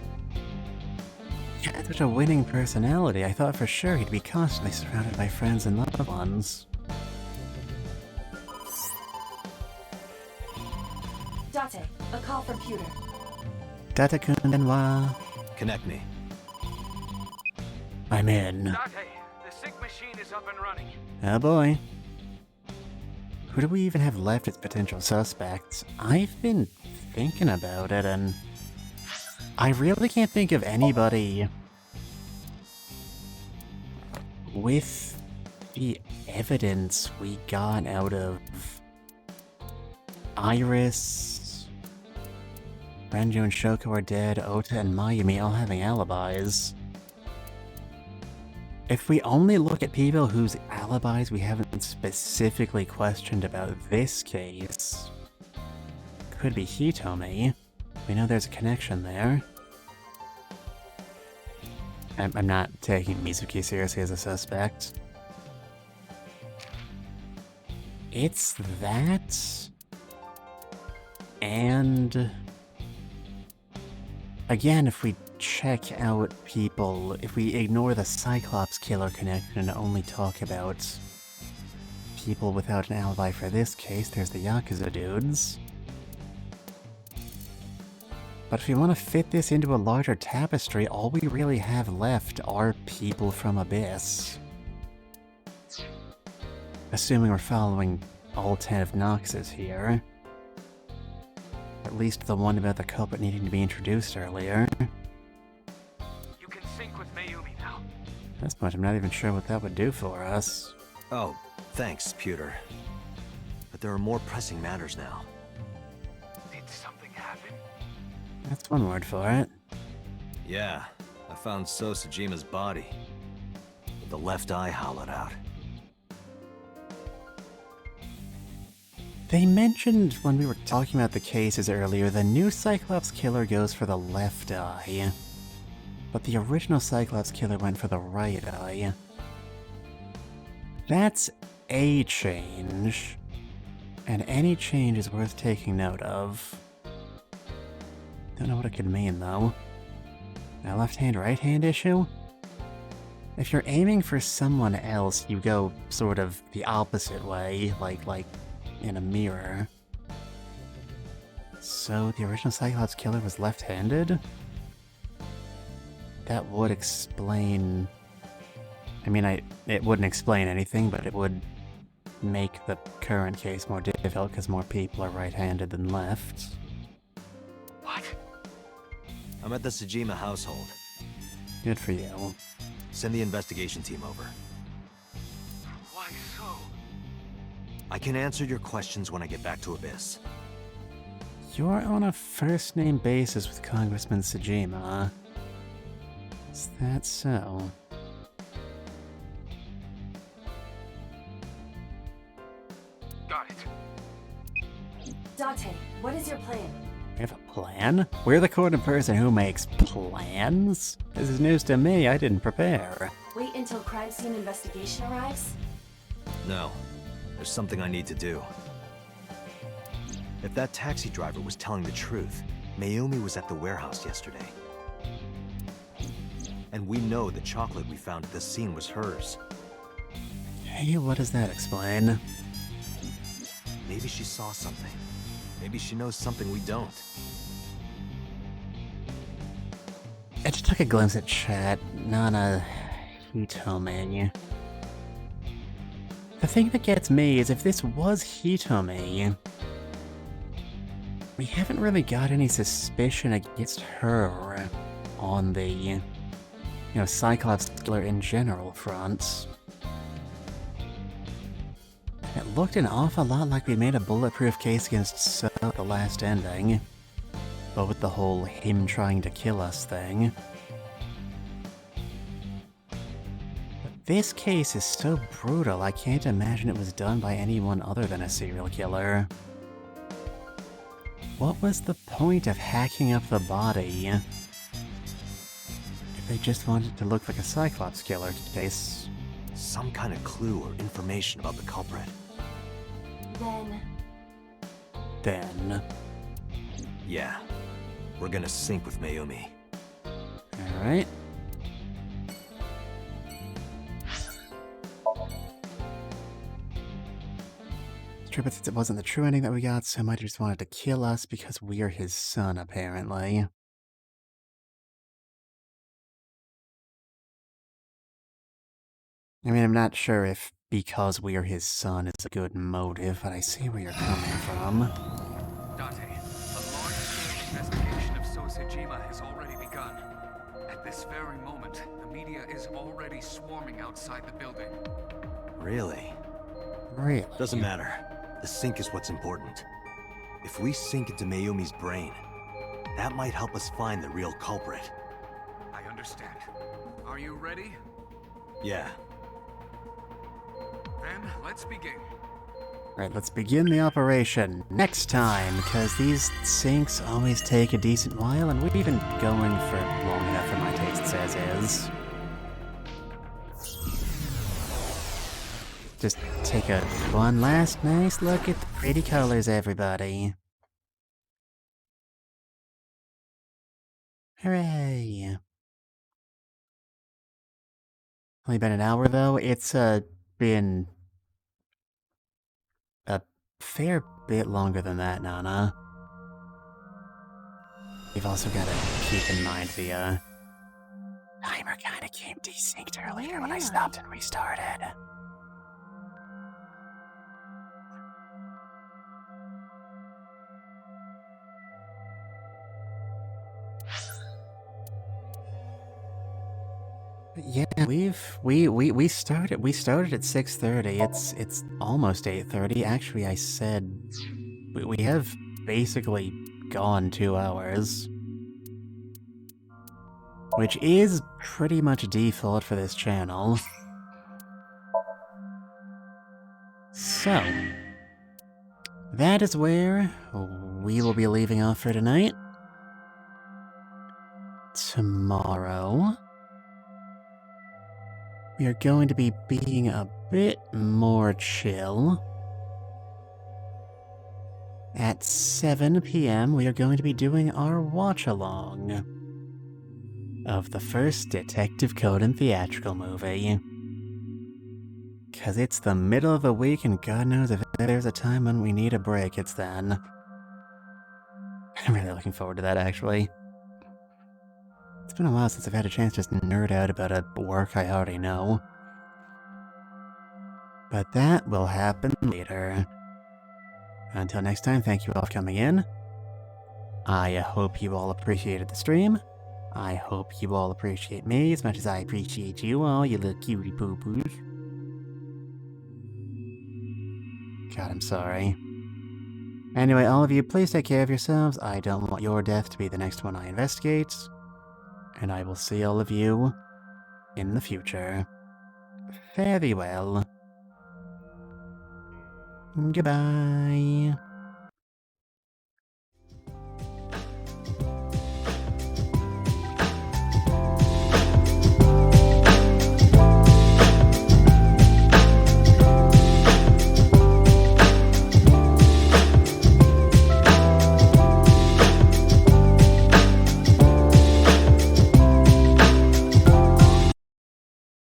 He had such a winning personality, I thought for sure he'd be constantly surrounded by friends and loved ones. Date, a call from Pewter. Datakun Denwa. Connect me. I'm in. Date, the sync machine is up and running. Oh boy. Who do we even have left as potential suspects? I've been thinking about it and I really can't think of anybody with the evidence we got out of Iris, Renju and Shoko are dead, Ota and Mayumi all having alibis. If we only look at people whose alibis we haven't specifically questioned about this case, could be Hitomi. We know there's a connection there. I'm not taking Mizuki seriously as a suspect. It's that... and... again, if we check out people, if we ignore the Cyclops killer connection and only talk about people without an alibi for this case, there's the Yakuza dudes. But if we want to fit this into a larger tapestry, all we really have left are people from Abyss. Assuming we're following all 10 of Nox's here. At least the one about the culprit needing to be introduced earlier. You can sync with Mayumi now. That's much, I'm not even sure what that would do for us. Oh, thanks, Pewter. But there are more pressing matters now. Did something happen? That's one word for it. Yeah, I found So Sejima's body. With the left eye hollowed out. They mentioned when we were talking about the cases earlier, the new Cyclops killer goes for the left eye. But the original Cyclops killer went for the right eye. That's a change. And any change is worth taking note of. Don't know what it could mean, though. A left hand, right hand issue? If you're aiming for someone else, you go sort of the opposite way, like in a mirror. So the original Cyclops killer was left-handed? That would explain... I mean, it wouldn't explain anything, but it would make the current case more difficult because more people are right-handed than left. What? I'm at the Sejima household. Good for you. Send the investigation team over. Why so? I can answer your questions when I get back to Abyss. You're on a first-name basis with Congressman Sejima. Is that so? Got it. Date, what is your plan? We have a plan? We're the kind of person who makes plans? This is news to me, I didn't prepare. Wait until crime scene investigation arrives? No, there's something I need to do. If that taxi driver was telling the truth, Mayumi was at the warehouse yesterday. And we know the chocolate we found at the scene was hers. Hey, what does that explain? Maybe she saw something. Maybe she knows something we don't. I just took a glimpse at chat, Nana Hitomi. The thing that gets me is if this was Hitomi, we haven't really got any suspicion against her on the, Cyclops killer in general fronts. It looked an awful lot like we made a bulletproof case against So at the last ending, but with the whole him trying to kill us thing. But this case is so brutal, I can't imagine it was done by anyone other than a serial killer. What was the point of hacking up the body? If they just wanted to look like a Cyclops killer case. Some kind of clue or information about the culprit. Then... Yeah. We're gonna sync with Mayumi. Alright. It's true, but since it wasn't the true ending that we got, so might have just wanted to kill us because we're his son, apparently. I mean, I'm not sure if because we are his son is a good motive, but I see where you're coming from. Date, a large-scale investigation of Sosejima has already begun. At this very moment, the media is already swarming outside the building. Really? Really? Doesn't matter. The sync is what's important. If we sink into Mayumi's brain, that might help us find the real culprit. I understand. Are you ready? Yeah. Then, let's begin. Right, let's begin the operation next time, because these syncs always take a decent while, and we've been going for long enough for my tastes as is. Just take one last nice look at the pretty colors, everybody. Hooray! Only been an hour, though. It's, been a fair bit longer than that, Nana. We've also got to keep in mind the, timer kinda came desynced earlier when I stopped and restarted. Yeah, we started at 6:30. It's almost 8:30. Actually, I said we have basically gone 2 hours, which is pretty much default for this channel. So, that is where we will be leaving off for tonight. Tomorrow, we are going to be being a bit more chill. At 7 p.m., we are going to be doing our watch-along of the first Detective Conan theatrical movie. Because it's the middle of the week, and God knows if there's a time when we need a break, it's then. I'm really looking forward to that, actually. It's been a while since I've had a chance to just nerd out about a work I already know. But that will happen later. Until next time, thank you all for coming in. I hope you all appreciated the stream. I hope you all appreciate me as much as I appreciate you all, you little cutie poo-poos. God, I'm sorry. Anyway, all of you, please take care of yourselves. I don't want your death to be the next one I investigate. And I will see all of you in the future. Fare thee well. Goodbye.